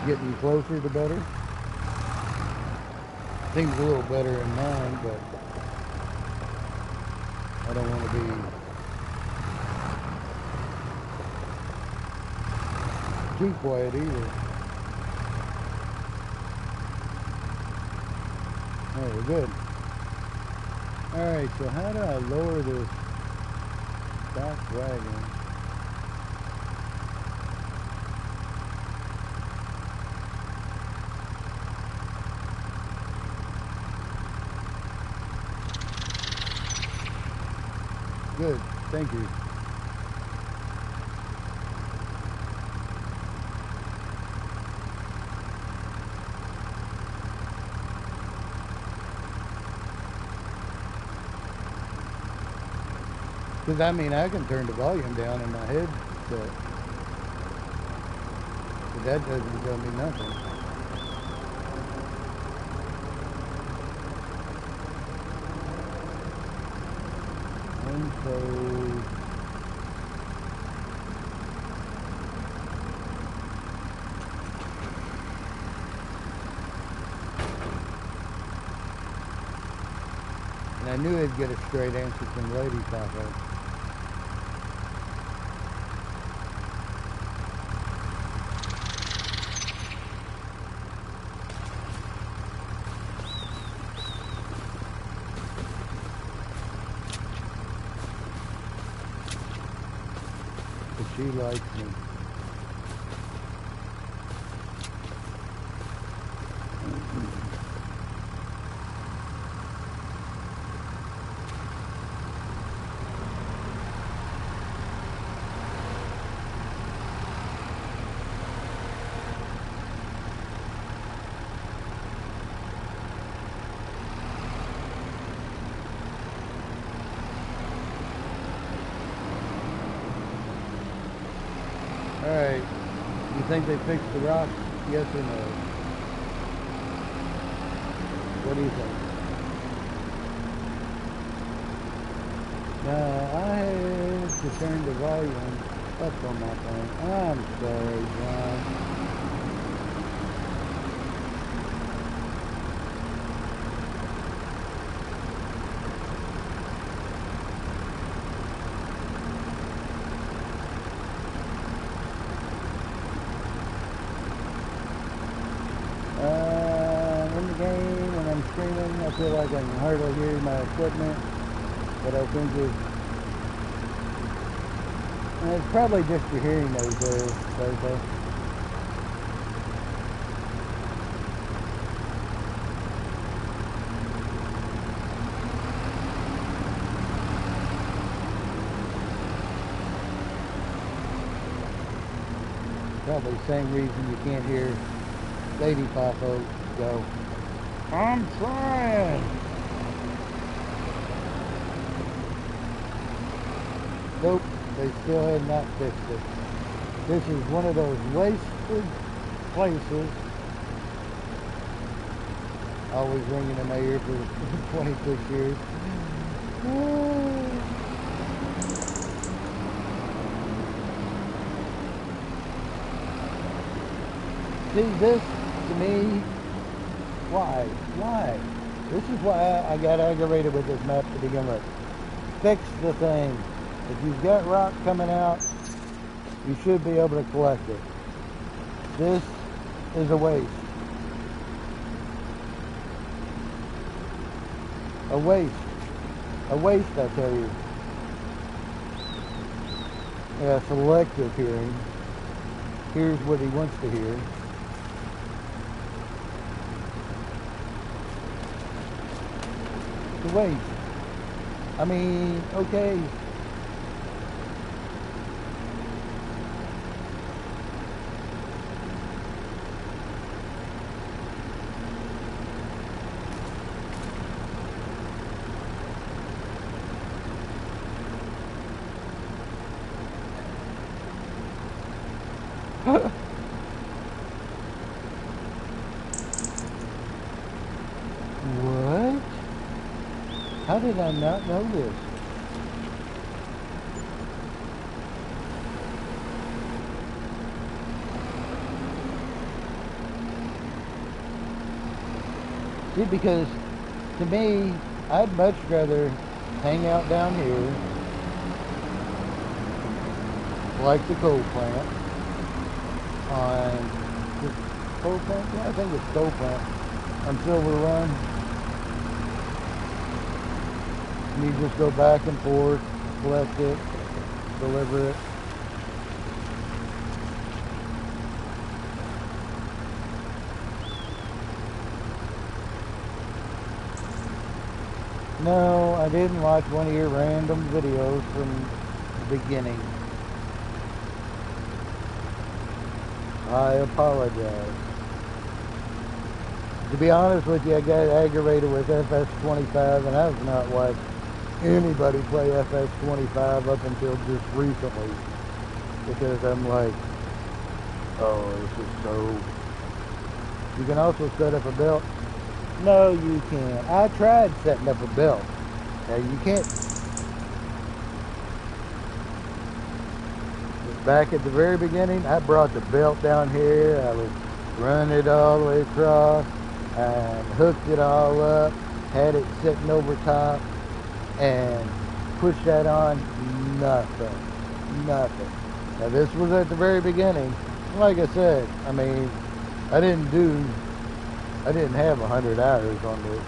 [SPEAKER 1] Getting closer to better. Seems a little better in mine, but I don't want to be too quiet either. Oh, we're good. Alright, so how do I lower this stock wagon? Good, thank you. Because I mean, I can turn the volume down in my headset. That doesn't tell me nothing. Info. And I knew I'd get a straight answer from Lady Papa. But she likes me. Alright, you think they fixed the rock? Yes or no? What do you think? Now, I had to turn the volume up on my phone. I'm sorry, John. In the game, when I'm streaming, I feel like I can hardly hear my equipment, but I think it's probably just your hearing aids there, Sofa. Probably the same reason you can't hear Lady Papa go, I'm trying. Nope, they still have not fixed it. This is one of those wasted places. Always ringing in my ear for 26 years. See, this, to me, why? This is why I got aggravated with this map to begin with. Fix the thing. If you've got rock coming out, you should be able to collect it. This is a waste. A waste. A waste, I tell you. Yeah, selective hearing. Here's what he wants to hear. It's a waste. I mean, okay. What? How did I not know this? See, because to me, I'd much rather hang out down here like the coal plant on the coal plant? Yeah, I think it's coal plant on Silver Run. And you just go back and forth, collect it, deliver it. No, I didn't watch one of your random videos from the beginning. I apologize. To be honest with you, I got aggravated with Fs25, and I have not watched anybody play Fs25 up until just recently. Because I'm like, Oh, this is so... You can also set up a belt. No, you can't. I tried setting up a belt. Now, you can't... Back at the very beginning, I brought the belt down here. I was running it all the way across and hooked it all up, had it sitting over top, and pushed that on. Nothing. Now, this was at the very beginning. Like I said, I mean, I didn't have 100 hours on this.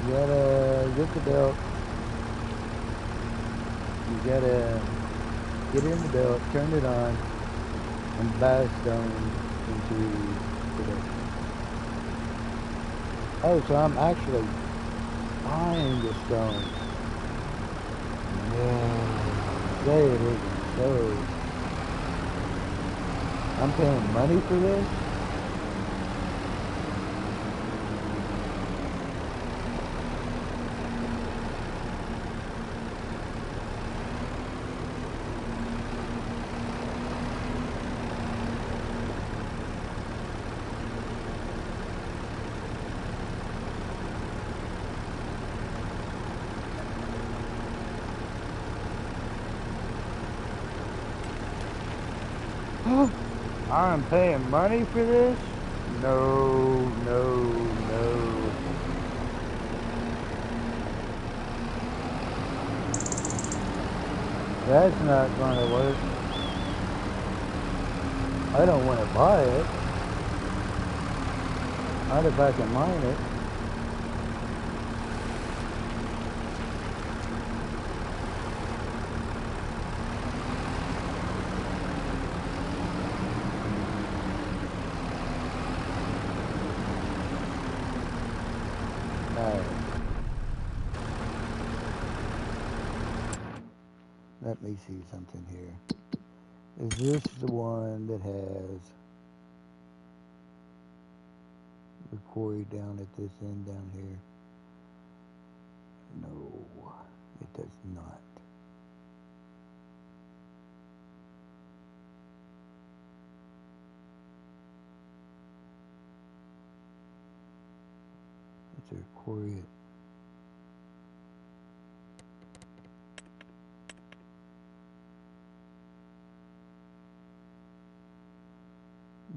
[SPEAKER 1] You gotta get the belt. You gotta get in the belt, turn it on, and buy stone into production. Oh, so I'm actually buying the stone. No, say it isn't so. I'm paying money for this? I'm paying money for this? No. That's not gonna work. I don't want to buy it. Not if I can mine it. Alright. Let me see something here. Is this the one that has the quarry down at this end down here? No, it does not. Is there a quarry?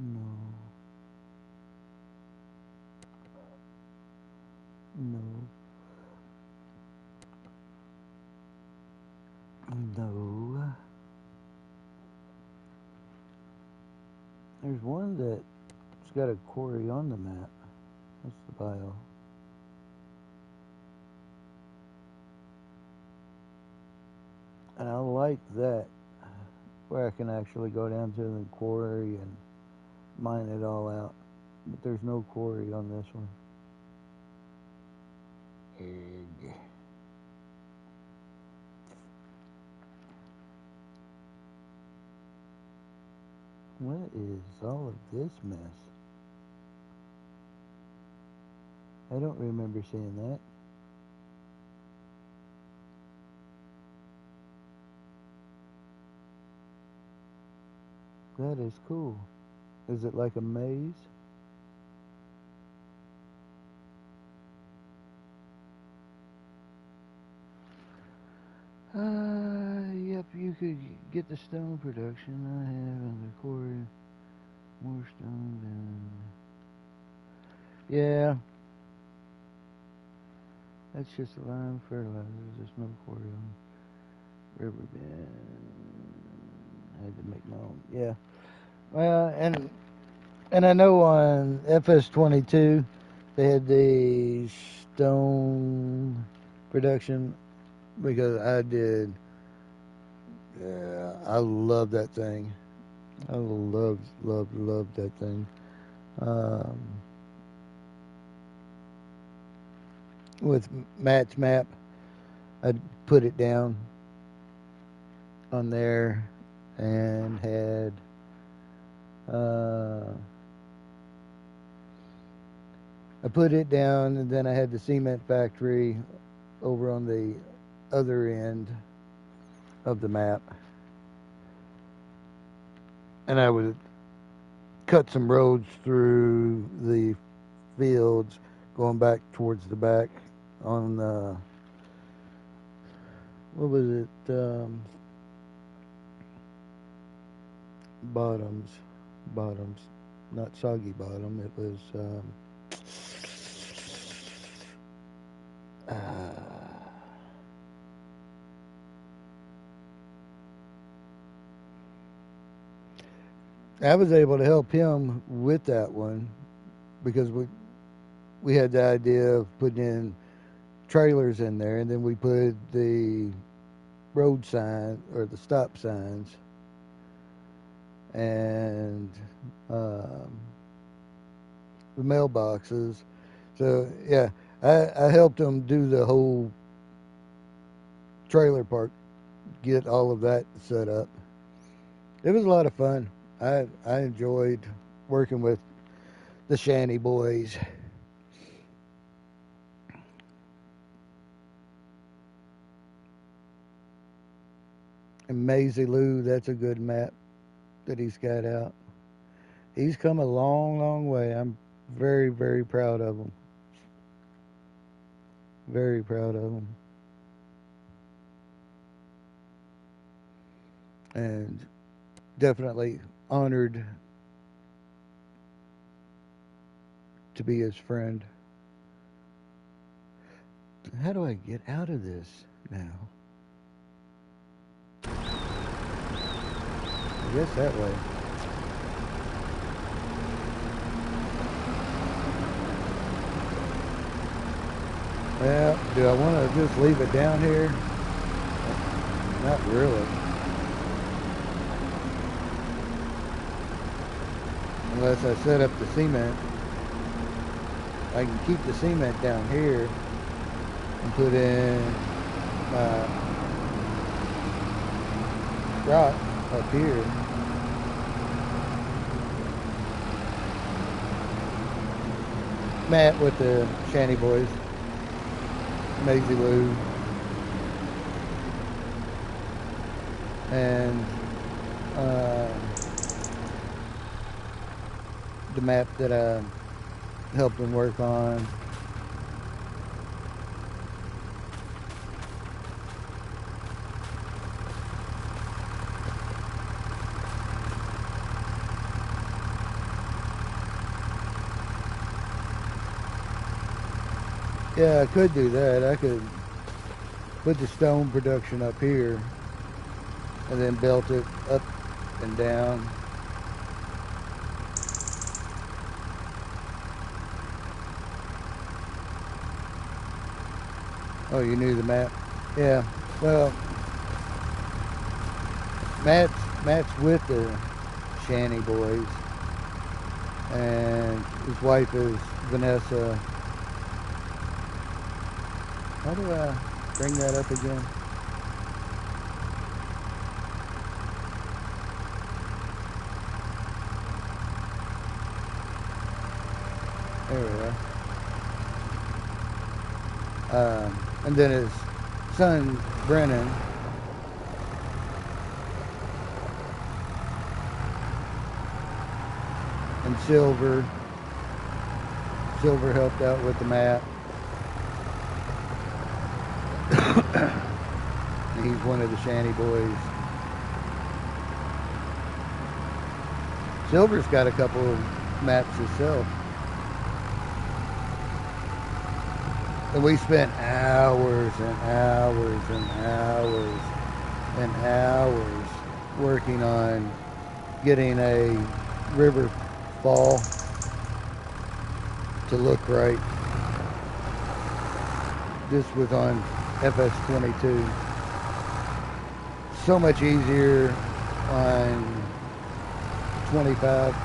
[SPEAKER 1] No. There's one that's got a quarry on the map. That's the bio. And I like that, where I can actually go down to the quarry and mine it all out. But there's no quarry on this one. Egg. What is all of this mess? I don't remember seeing that. That is cool. Is it like a maze? Yep, you could get the stone production. I have in the quarry more stone than... Yeah. That's just a lime fertilizer. There's no quarry on Riverboat. I had to make my own. Yeah. Well, and I know on Fs25 they had the stone production because I did. Yeah, I love that thing. I love that thing. Um, with Matt's map, I'd put it down on there and had I put it down, and then I had the cement factory over on the other end of the map, and I would cut some roads through the fields going back towards the back on what was it, bottoms, not soggy bottom, it was uh, I was able to help him with that one because we had the idea of putting in trailers in there, and then we put the road sign or the stop signs and the mailboxes. So yeah, I helped him do the whole trailer park, get all of that set up. It was a lot of fun. I enjoyed working with the Shanty boys. And Maisie Lou, that's a good map that he's got out. He's come a long way. I'm very proud of him. Very proud of him. And definitely honored to be his friend. How do I get out of this now? I guess that way. Well, do I want to just leave it down here? Not really. Unless I set up the cement. I can keep the cement down here and put in my rock up here. Matt with the Shanty boys. Maisie Lou. And the map that I helped him work on. Yeah, I could do that. I could put the stone production up here and then belt it up and down. Oh, you knew the map? Yeah. Well, Matt's with the Shanty boys, and his wife is Vanessa. How do I bring that up again? There we are. And then his son, Brennan. And Silver. Silver helped out with the map. He's one of the Shanty boys. Silver's got a couple of maps himself. And we spent hours and hours and hours and hours working on getting a river fall to look right. This was on Fs25. So much easier on Fs25.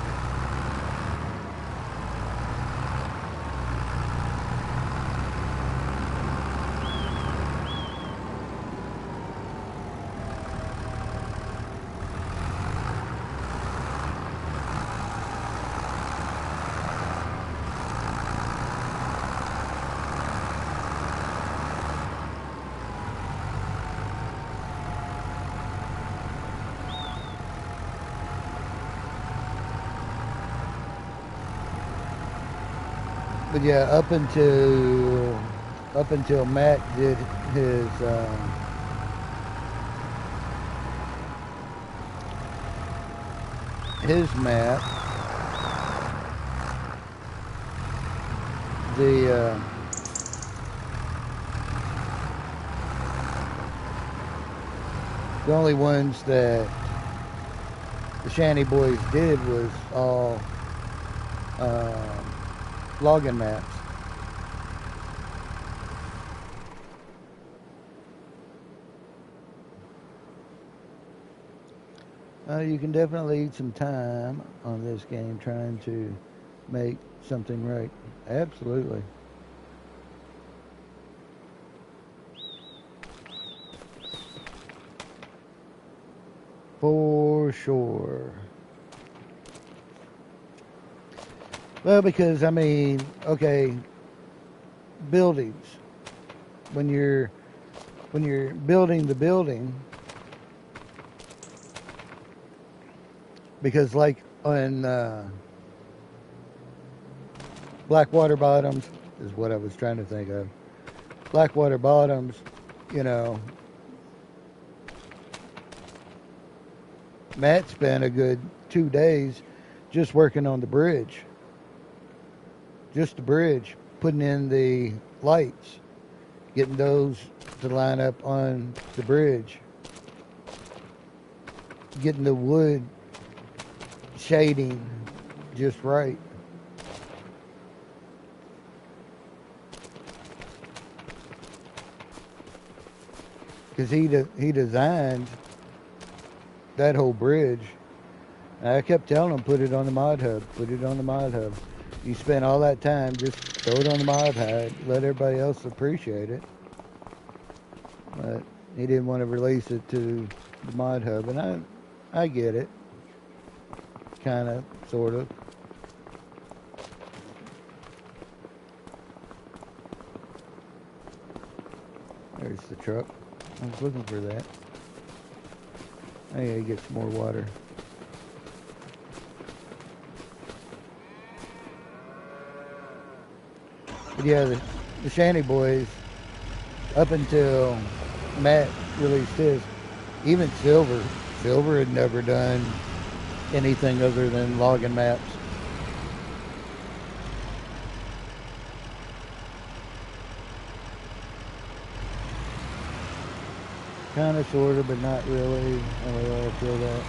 [SPEAKER 1] But yeah, up until Matt did his map, the only ones that the Shanty Boys did was all login maps. You can definitely eat some time on this game trying to make something right. Absolutely. For sure. Well, because I mean, okay, buildings. When you're building the building, because like on Blackwater Bottoms is what I was trying to think of. Blackwater Bottoms, you know, Matt spent a good 2 days just working on the bridge. Just the bridge, putting in the lights, getting those to line up on the bridge, getting the wood shading just right. Because he designed that whole bridge. And I kept telling him, put it on the mod hub, put it on the mod hub. You spent all that time, just throw it on the mod hub, let everybody else appreciate it. But he didn't want to release it to the mod hub, and I get it. Kind of, sort of. There's the truck. I was looking for that. I gotta get some more water. But yeah, the Shanty Boys, up until Matt released his, even Silver had never done anything other than logging maps. Kind of, sort of, but not really. Oh, I feel that.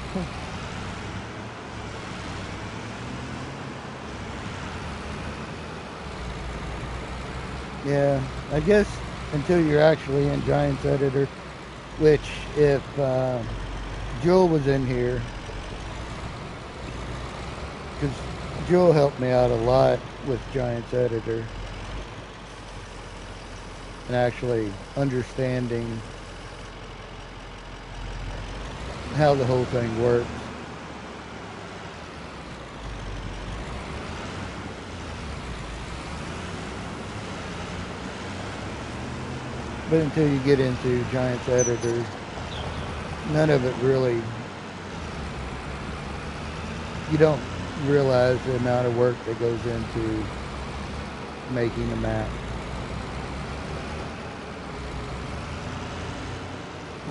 [SPEAKER 1] Yeah, I guess until you're actually in Giants Editor, which if Joel was in here, because Joel helped me out a lot with Giants Editor and actually understanding how the whole thing works. But until you get into Giants Editor, none of it really, you don't realize the amount of work that goes into making a map.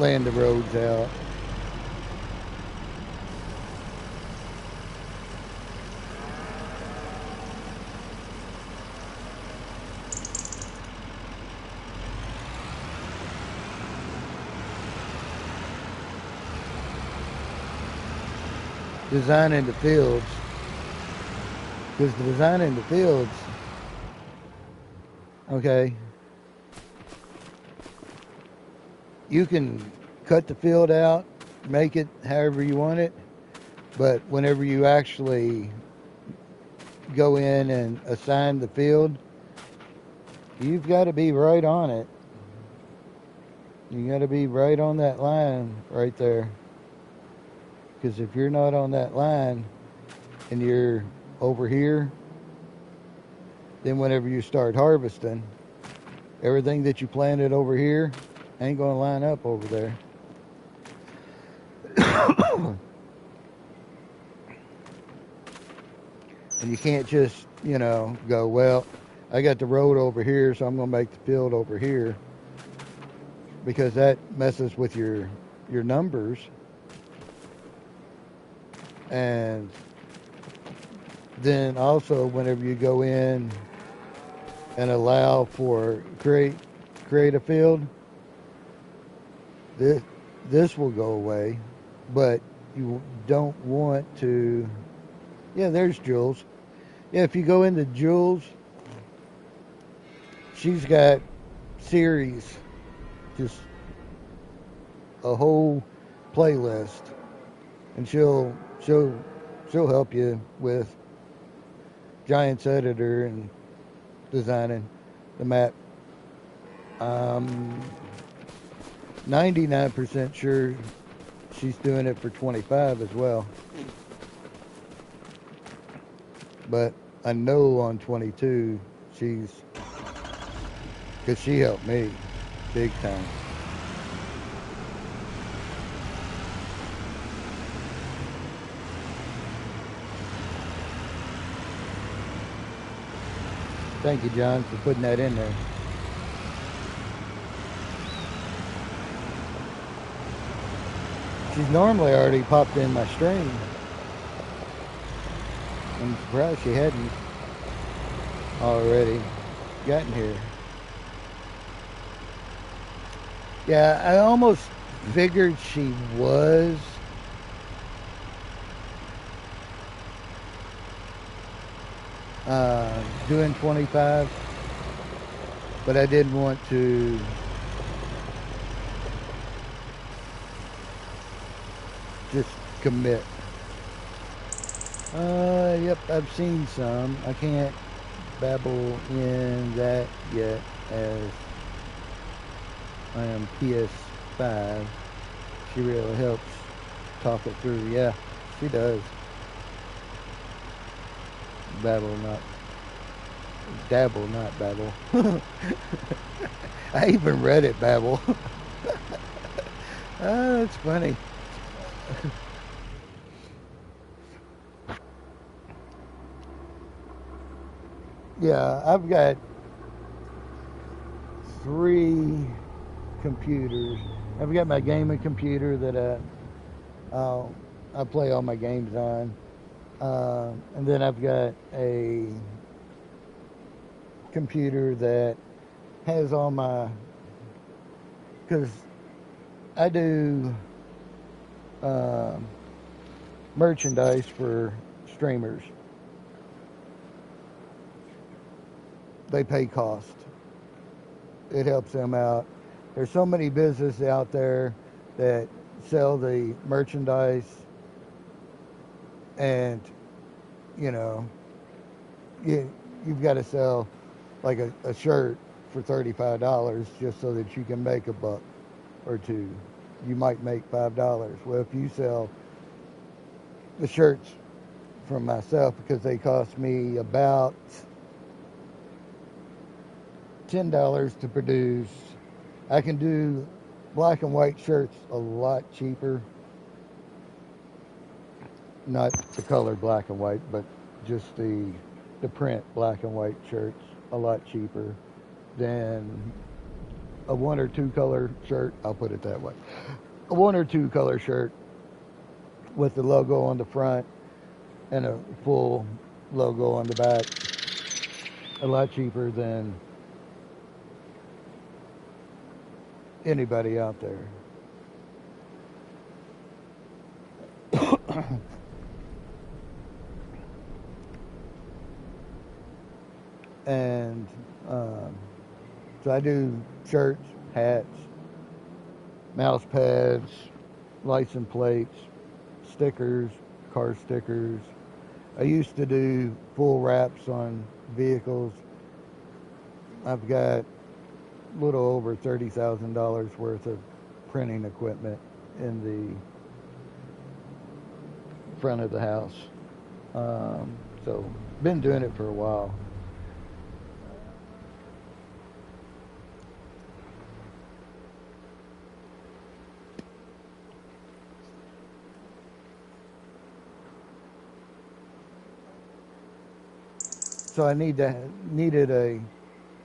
[SPEAKER 1] Laying the roads out. Designing the fields, because the designing the fields, okay, you can cut the field out, make it however you want it, But whenever you actually go in and assign the field, you've got to be right on it. You got to be right on that line right there. Because if you're not on that line and you're over here, then whenever you start harvesting, everything that you planted over here ain't going to line up over there. And you can't just, go, well, I got the road over here, so I'm going to make the field over here. Because that messes with your numbers. And then also whenever you go in and allow for create a field, this will go away. But you don't want to. Yeah, there's Jules. Yeah, if you go into Jules, she's got series, just a whole playlist, and she'll help you with Giants Editor and designing the map. 99% sure she's doing it for 25 as well. But I know on 22 because she helped me big time. Thank you, John, for putting that in there. She's normally already popped in my stream. I'm surprised she hadn't already gotten here. Yeah, I almost figured she was. Doing 25, but I didn't want to just commit. Yep, I've seen some. I can't babble in that yet as I am PS5. She really helps talk it through. Yeah, she does. Babble, not dabble, not babble. I even read it babble. Oh, that's funny. Yeah, I've got 3 computers. I've got my gaming computer that I play all my games on. And then I've got a computer that has all my, because I do merchandise for streamers. They pay cost. It helps them out. There's so many businesses out there that sell the merchandise, and you've got to sell like a shirt for $35 just so that you can make $1 or $2. You might make $5. Well, if you sell the shirts from myself, because they cost me about $10 to produce, I can do black and white shirts a lot cheaper. Not the color black and white, but just the print black and white shirts a lot cheaper than a 1 or 2 color shirt. I'll put it that way. A 1 or 2 color shirt with the logo on the front and a full logo on the back. A lot cheaper than anybody out there. And so I do shirts, hats, mouse pads, license plates, stickers, car stickers. I used to do full wraps on vehicles. I've got a little over $30,000 worth of printing equipment in the front of the house. So been doing it for a while. So I needed a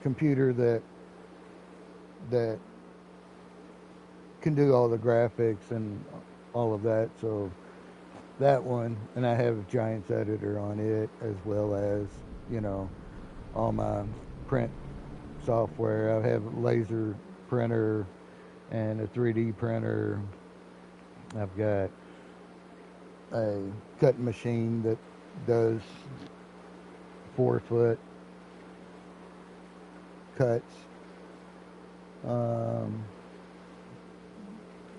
[SPEAKER 1] computer that can do all the graphics and all of that. So that one, and I have Giants Editor on it, as well as, you know, all my print software. I have a laser printer and a 3D printer. I've got a cutting machine that does 4-foot cuts.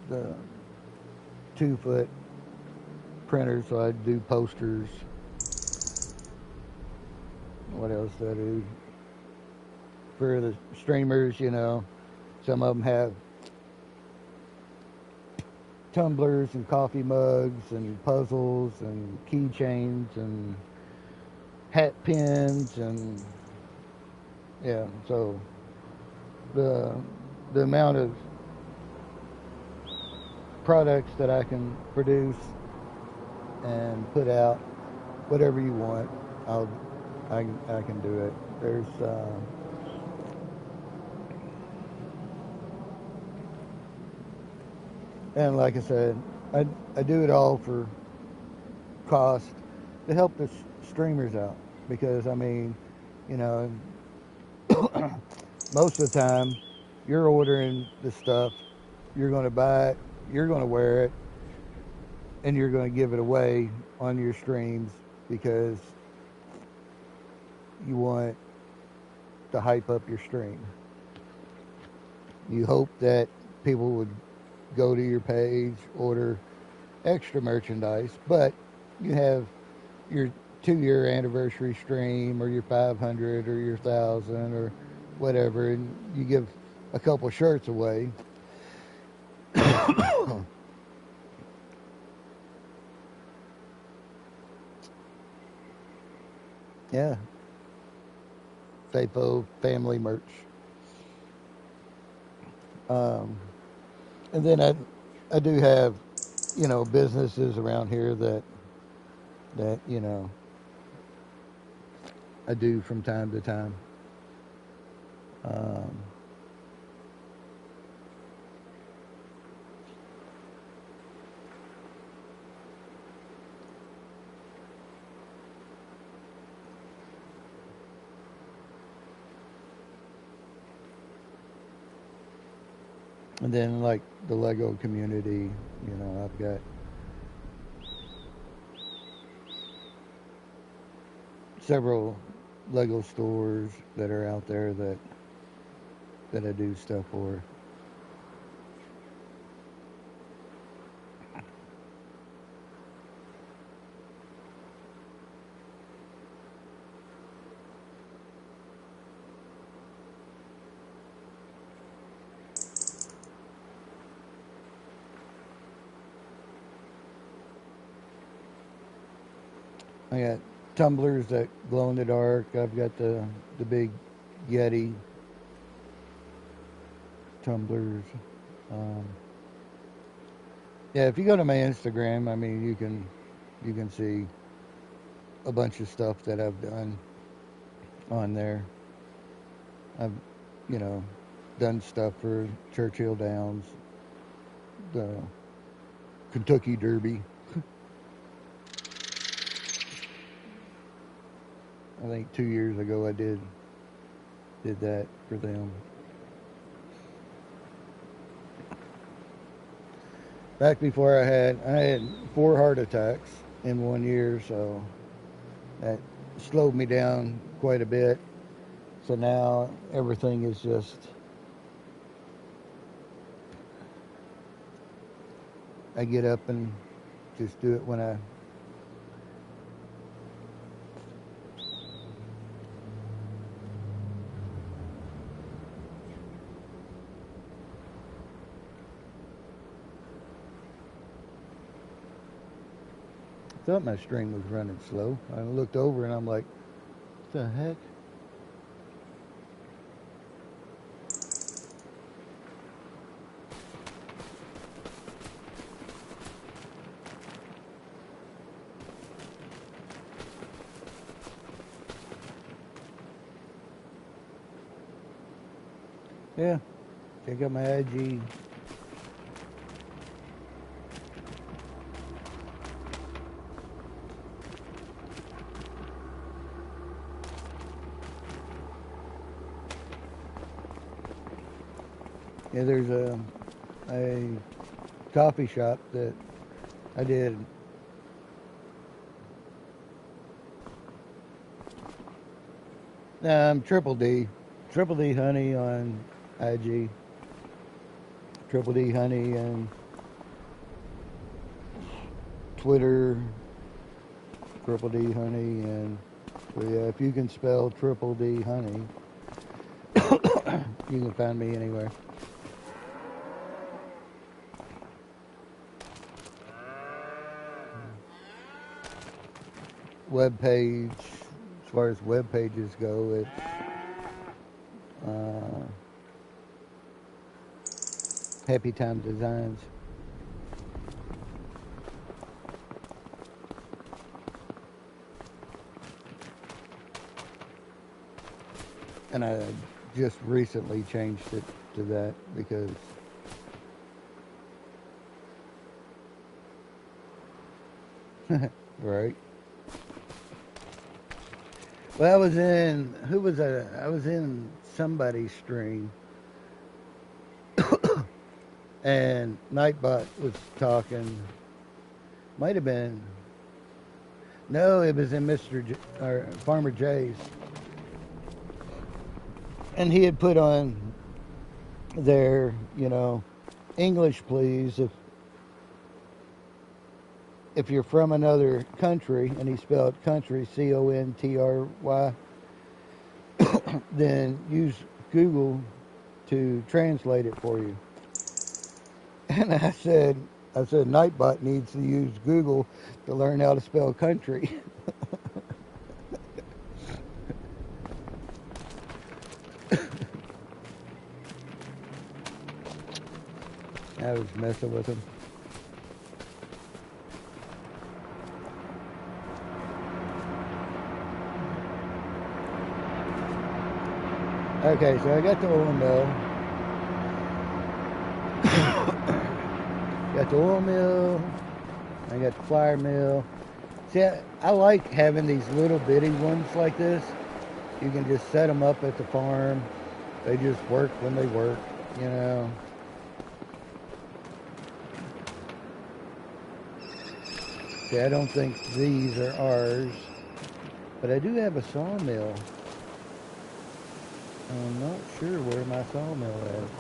[SPEAKER 1] The 2-foot printer, so I do posters. What else do I do? For the streamers, you know, some of them have tumblers and coffee mugs and puzzles and keychains and hat pins, and yeah, so the amount of products that I can produce and put out, whatever you want, I can do it. There's and like I said, I do it all for cost to help the streamers out, because I mean, you know, most of the time you're ordering the stuff, you're going to buy it, you're going to wear it, and you're going to give it away on your streams because you want to hype up your stream. You hope that people would go to your page, order extra merchandise, but you have your 2-year anniversary stream or your 500 or your 1,000 or whatever, and you give a couple shirts away. Yeah, FAPO family merch. Um, and then I do have, you know, businesses around here that you know, I do from time to time. Um, and then like the Lego community, you know, I've got several Lego stores that are out there that I do stuff for. I got tumblers that glow in the dark. I've got the big Yeti tumblers. Um, yeah, if you go to my Instagram, I mean, you can see a bunch of stuff that I've done on there. I've, you know, done stuff for Churchill Downs, the Kentucky Derby. I think 2 years ago I did that for them. Back before I had 4 heart attacks in 1 year, so that slowed me down quite a bit. So now everything is just, I get up and just do it when I thought my string was running slow. I looked over and I'm like, what the heck? Yeah, check out my IG. Yeah, there's a coffee shop that I did. Triple D Honey on IG. Triple D Honey and Twitter. Triple D Honey, and so yeah, if you can spell Triple D Honey, you can find me anywhere. Web page, as far as web pages go, it's Happy Time Designs. And I just recently changed it to that because right. Well, I was in I was in somebody's stream and Nightbot was talking. Might have been, no, it was in or Farmer Jay's. And he had put on there, English please, if you're from another country, and he spelled country CONTRY, then use Google to translate it for you. And I said Nightbot needs to use Google to learn how to spell country. I was messing with him. Okay, so I got the oil mill. Got the oil mill. I got the flour mill. See, I like having these little bitty ones like this. You can just set them up at the farm. They just work when they work, See, I don't think these are ours, but I do have a sawmill. I'm not sure where my sawmill is.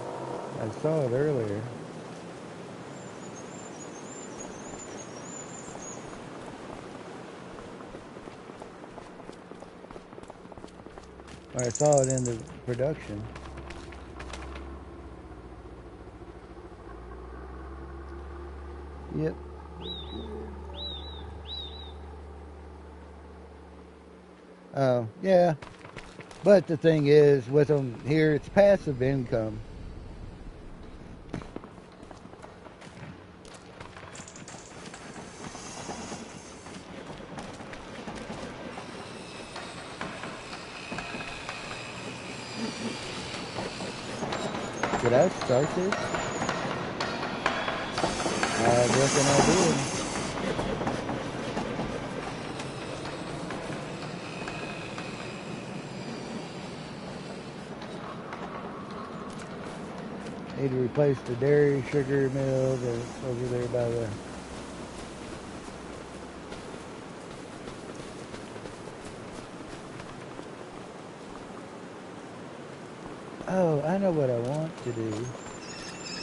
[SPEAKER 1] I saw it earlier. Or I saw it in the production. Yep. Oh, yeah. But the thing is, with them here, it's passive income. Did I start this? I reckon I did. Need to replace the dairy sugar mill that's over there by the... Oh, I know what I want to do.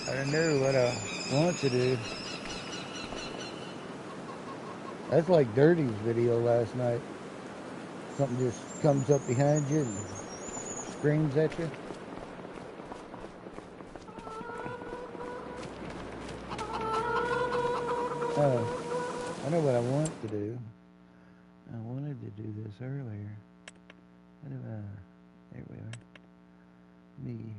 [SPEAKER 1] I know what I want to do. That's like Dirty's video last night. Something just comes up behind you and screams at you. Oh, I know what I want to do. I wanted to do this earlier. How do I? There we are. Me.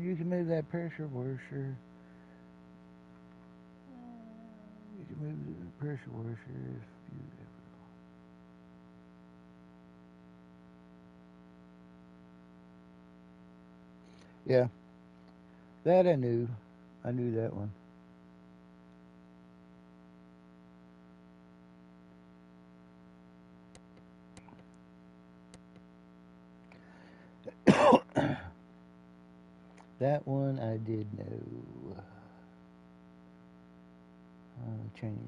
[SPEAKER 1] You can move that pressure washer. You can move the pressure washer if you ever. Yeah, that I knew. I knew that one. That one I did know. Change.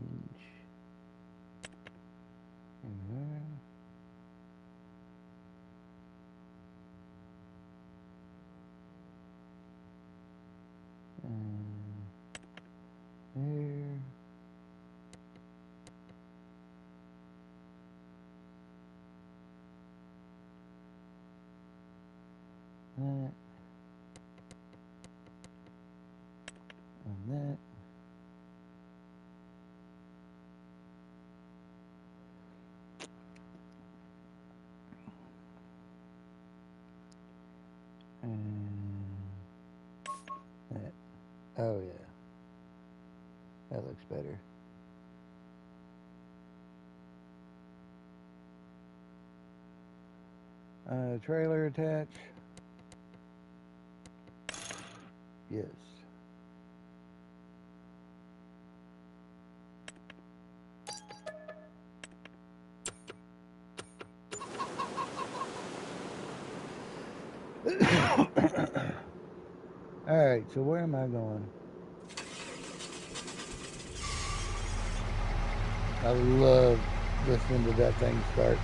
[SPEAKER 1] There. That. And that. And that. Oh yeah. That looks better. Trailer attached. Yes. Alright, so where am I going? I love listening to that thing start.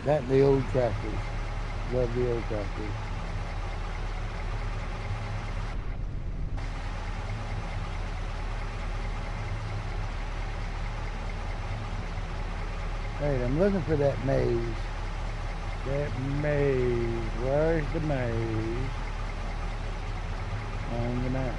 [SPEAKER 1] That and the old tractors. Love the old tractors. Alright, I'm looking for that maze. That maze. Where's the maze? On the map.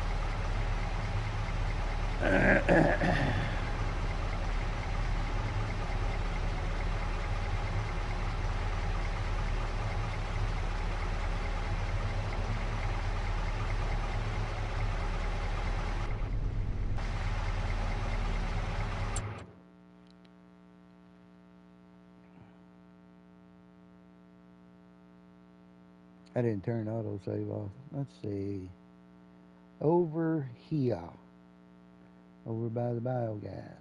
[SPEAKER 1] I didn't turn autosave off. Let's see. Over here. Over by the biogas.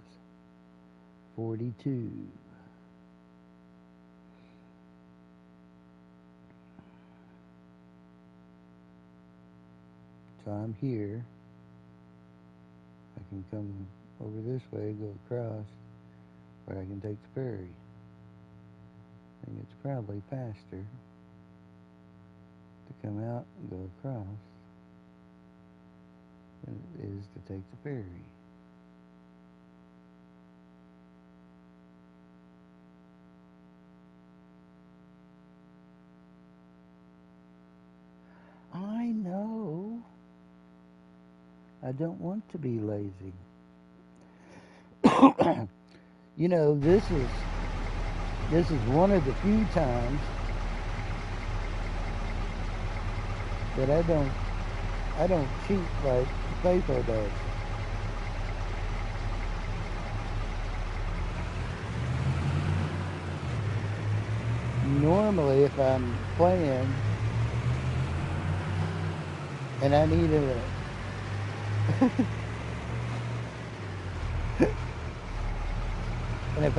[SPEAKER 1] 42. So I'm here. I can come over this way, go across, or I can take the ferry. I think it's probably faster to come out and go across than it is to take the ferry. I know. I don't want to be lazy. You know, this is one of the few times that I don't cheat like Faithful does. Normally, if I'm playing and I need a and if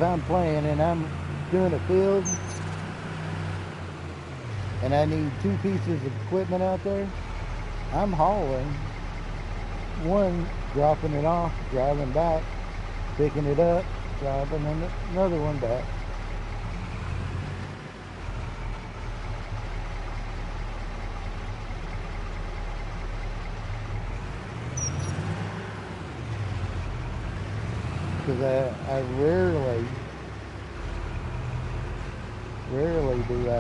[SPEAKER 1] I'm playing and I'm doing a field and I need 2 pieces of equipment out there, I'm hauling. One, dropping it off, driving back, picking it up, driving another one back. Because I rarely do I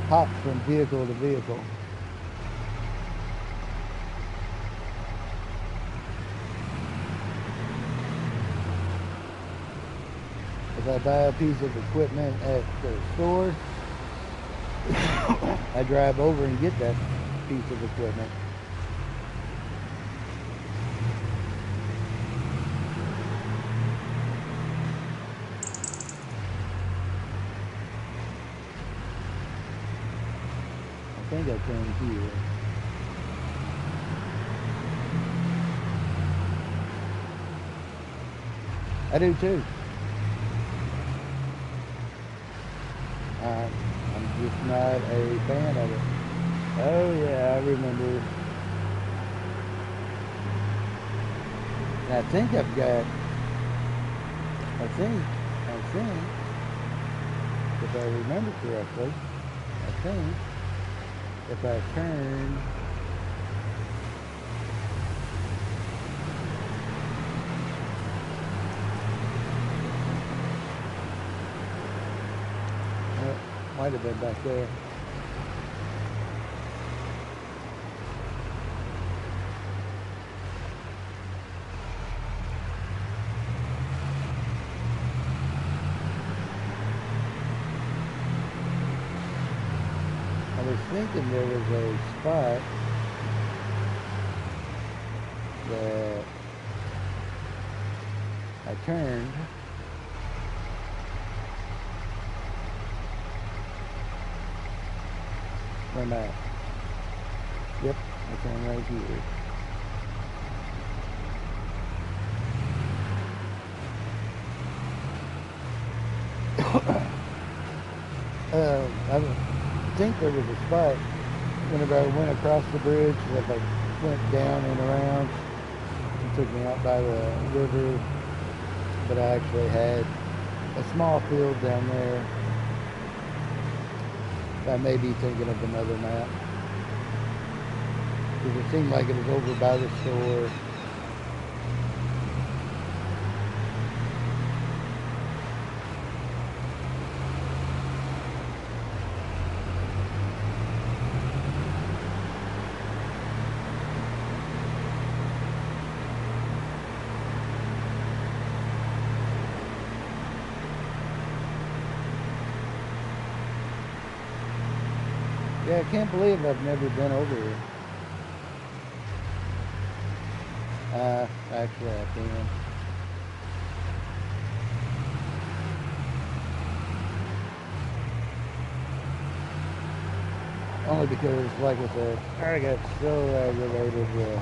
[SPEAKER 1] hop from vehicle to vehicle. If I buy a piece of equipment at the store, I drive over and get that piece of equipment. I think I came here. I do too. I'm just not a fan of it. Oh yeah, I remember. And I think I've got, I think, if I remember correctly, I think, if I turn, might have been back there. I was thinking there was a spot that I turned. Where am I at? Yep, I turned right here. I think there was a spot whenever I went across the bridge that I went down and around and took me out by the river, but I actually had a small field down there. I may be thinking of another map, because it seemed like it was over by the store. Yeah, I can't believe I've never been over here. Actually I can. Only because, like I said, I got so aggravated with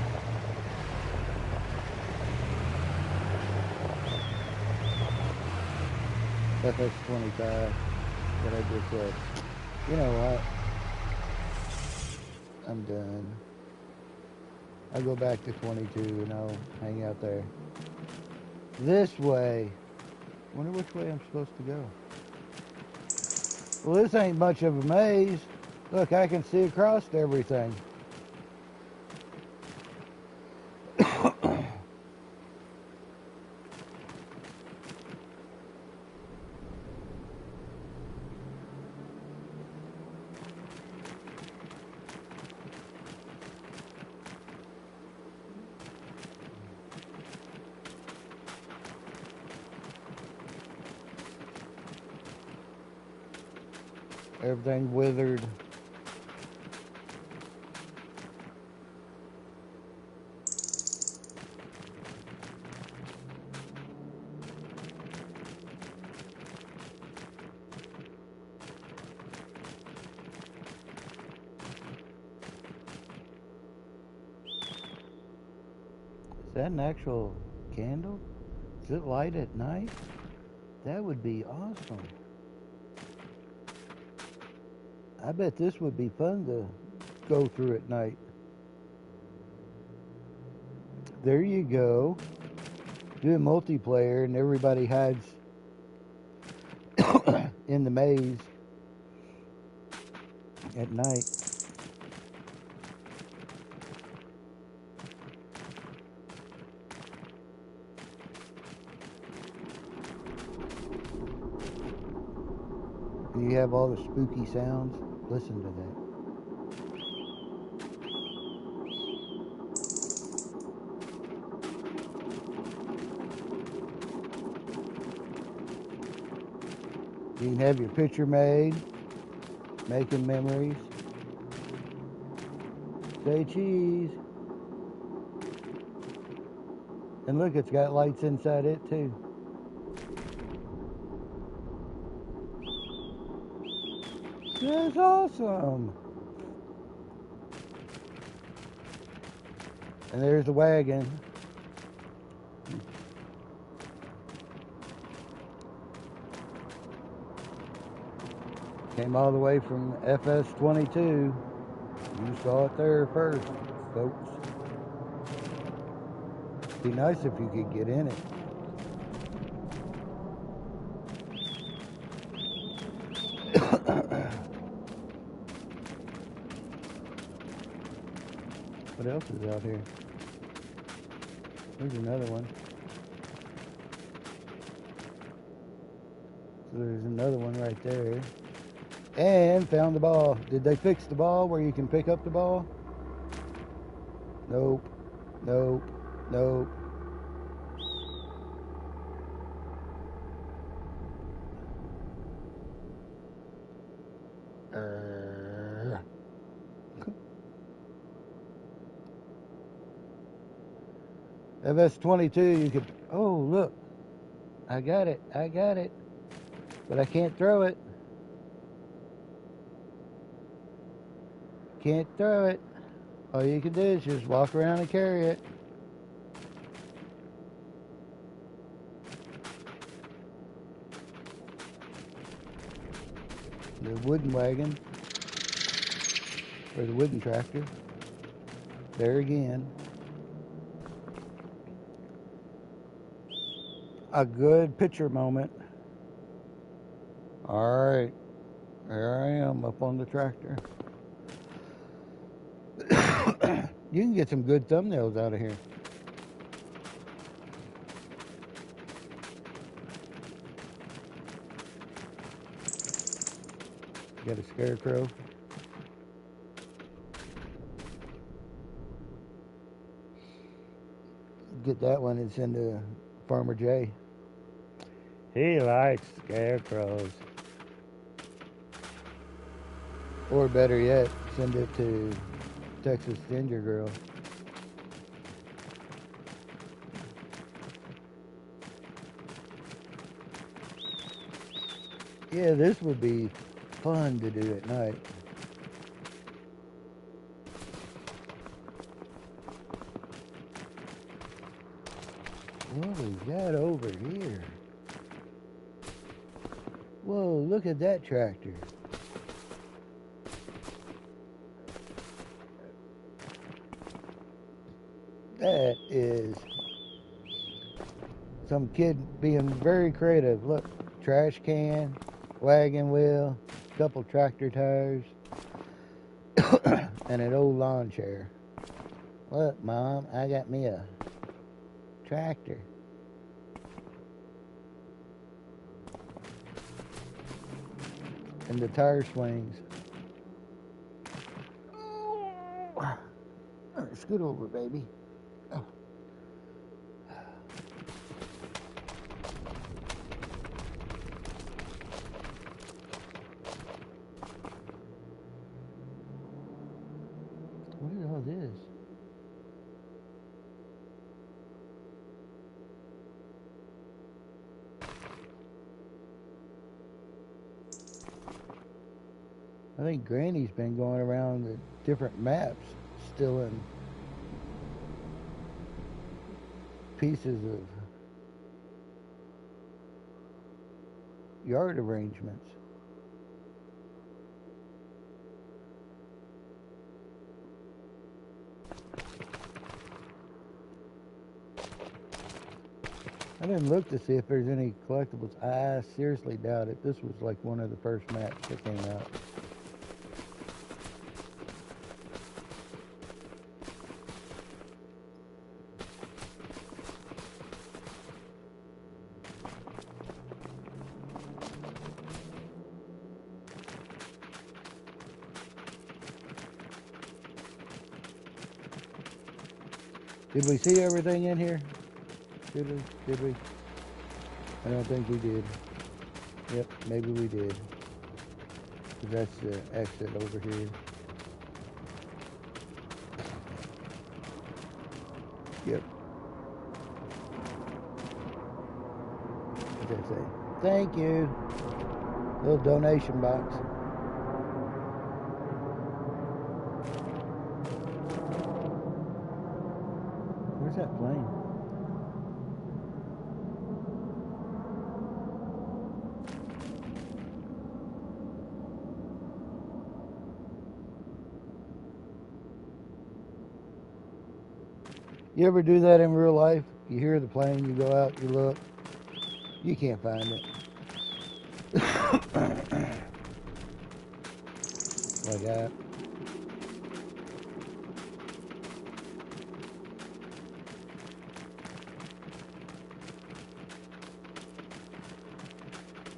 [SPEAKER 1] Fs25 that I just said, you know what? I'm done. I'll go back to 22 and I'll hang out there. This way. Wonder which way I'm supposed to go. Well, this ain't much of a maze. Look, I can see across everything. Everything withered. Is that an actual candle? Is it light at night? That would be awesome. I bet this would be fun to go through at night. There you go. Do a multiplayer and everybody hides in the maze at night. Do you have all the spooky sounds? Listen to that. You can have your picture made, making memories. Say cheese. And look, it's got lights inside it too. That's awesome. And there's the wagon. Came all the way from Fs25. You saw it there first, folks. Be nice if you could get in it. What else is out here? There's another one. So there's another one right there. And found the ball. Did they fix the ball where you can pick up the ball? Nope. Nope. Nope. Fs25, you could, oh, look. I got it. I got it. But I can't throw it. Can't throw it. All you can do is just walk around and carry it. The wooden wagon, or the wooden tractor. There again. A good picture moment. Alright, there I am up on the tractor. You can get some good thumbnails out of here. Got a scarecrow. Get that one and send to Farmer J. He likes scarecrows. Or better yet, send it to Texas Ginger Girl. Yeah, this would be fun to do at night. What is that over here? Whoa, look at that tractor. That is some kid being very creative. Look, trash can, wagon wheel, couple tractor tires, and an old lawn chair. Look, Mom, I got me a tractor. And the tire swings. Oh, scoot over, baby. Oh. What is all this? I think Granny's been going around the different maps, stealing pieces of yard arrangements. I didn't look to see if there's any collectibles. I seriously doubt it. This was like one of the first maps that came out. Did we see everything in here? Did we? Did we? I don't think we did. Yep, maybe we did. That's the exit over here. Yep. What did I say? Thank you. Little donation box. Where's that plane? You ever do that in real life? You hear the plane, you go out, you look, you can't find it. Like that.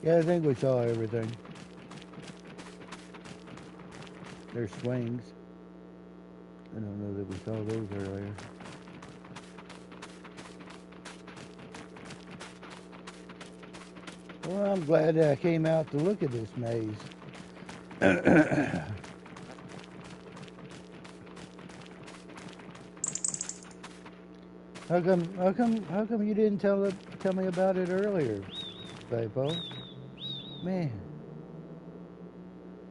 [SPEAKER 1] Yeah, I think we saw everything. There's swings. I don't know that we saw those earlier. Well, I'm glad that I came out to look at this maze. How come you didn't tell me about it earlier, Faypo? Man,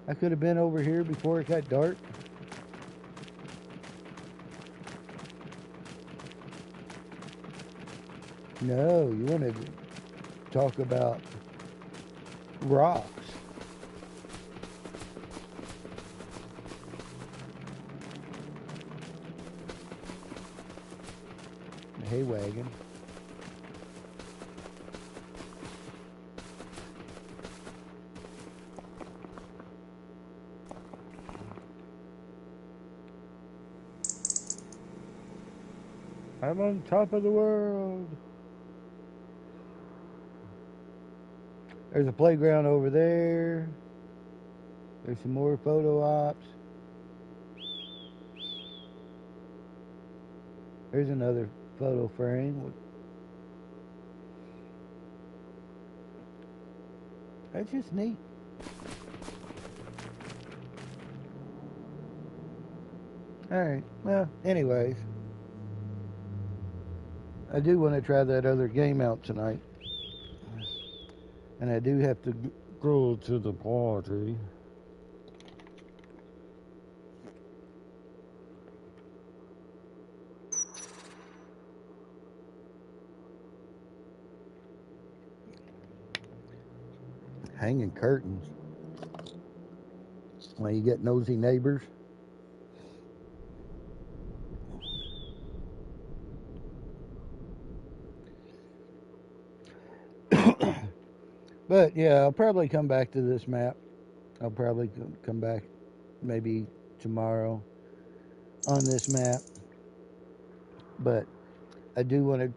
[SPEAKER 1] I could have been over here before it got dark. No, you wanted to talk about rocks. The hay wagon. I'm on top of the world. There's a playground over there. There's some more photo ops. There's another photo frame. That's just neat. Alright, well, anyways. I do want to try that other game out tonight. And I do have to go to the party. Hanging curtains. When you get nosy neighbors. But yeah, I'll probably come back to this map. I'll probably come back maybe tomorrow on this map. But I do want to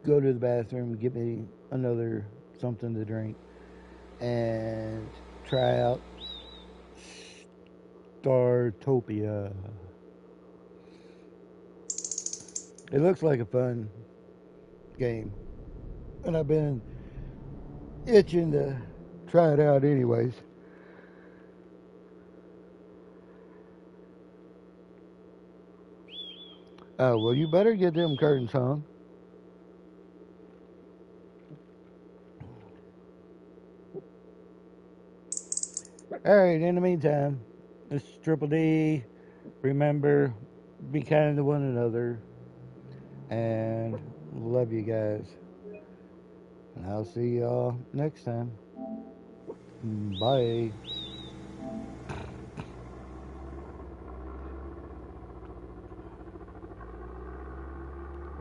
[SPEAKER 1] go to the bathroom, get me another something to drink, and try out Startopia. It looks like a fun game. And I've been itching to try it out anyways. Oh, well, you better get them curtains hung. Alright, in the meantime, this is Triple D. Remember, be kind to one another. And love you guys. And I'll see y'all next time. Bye.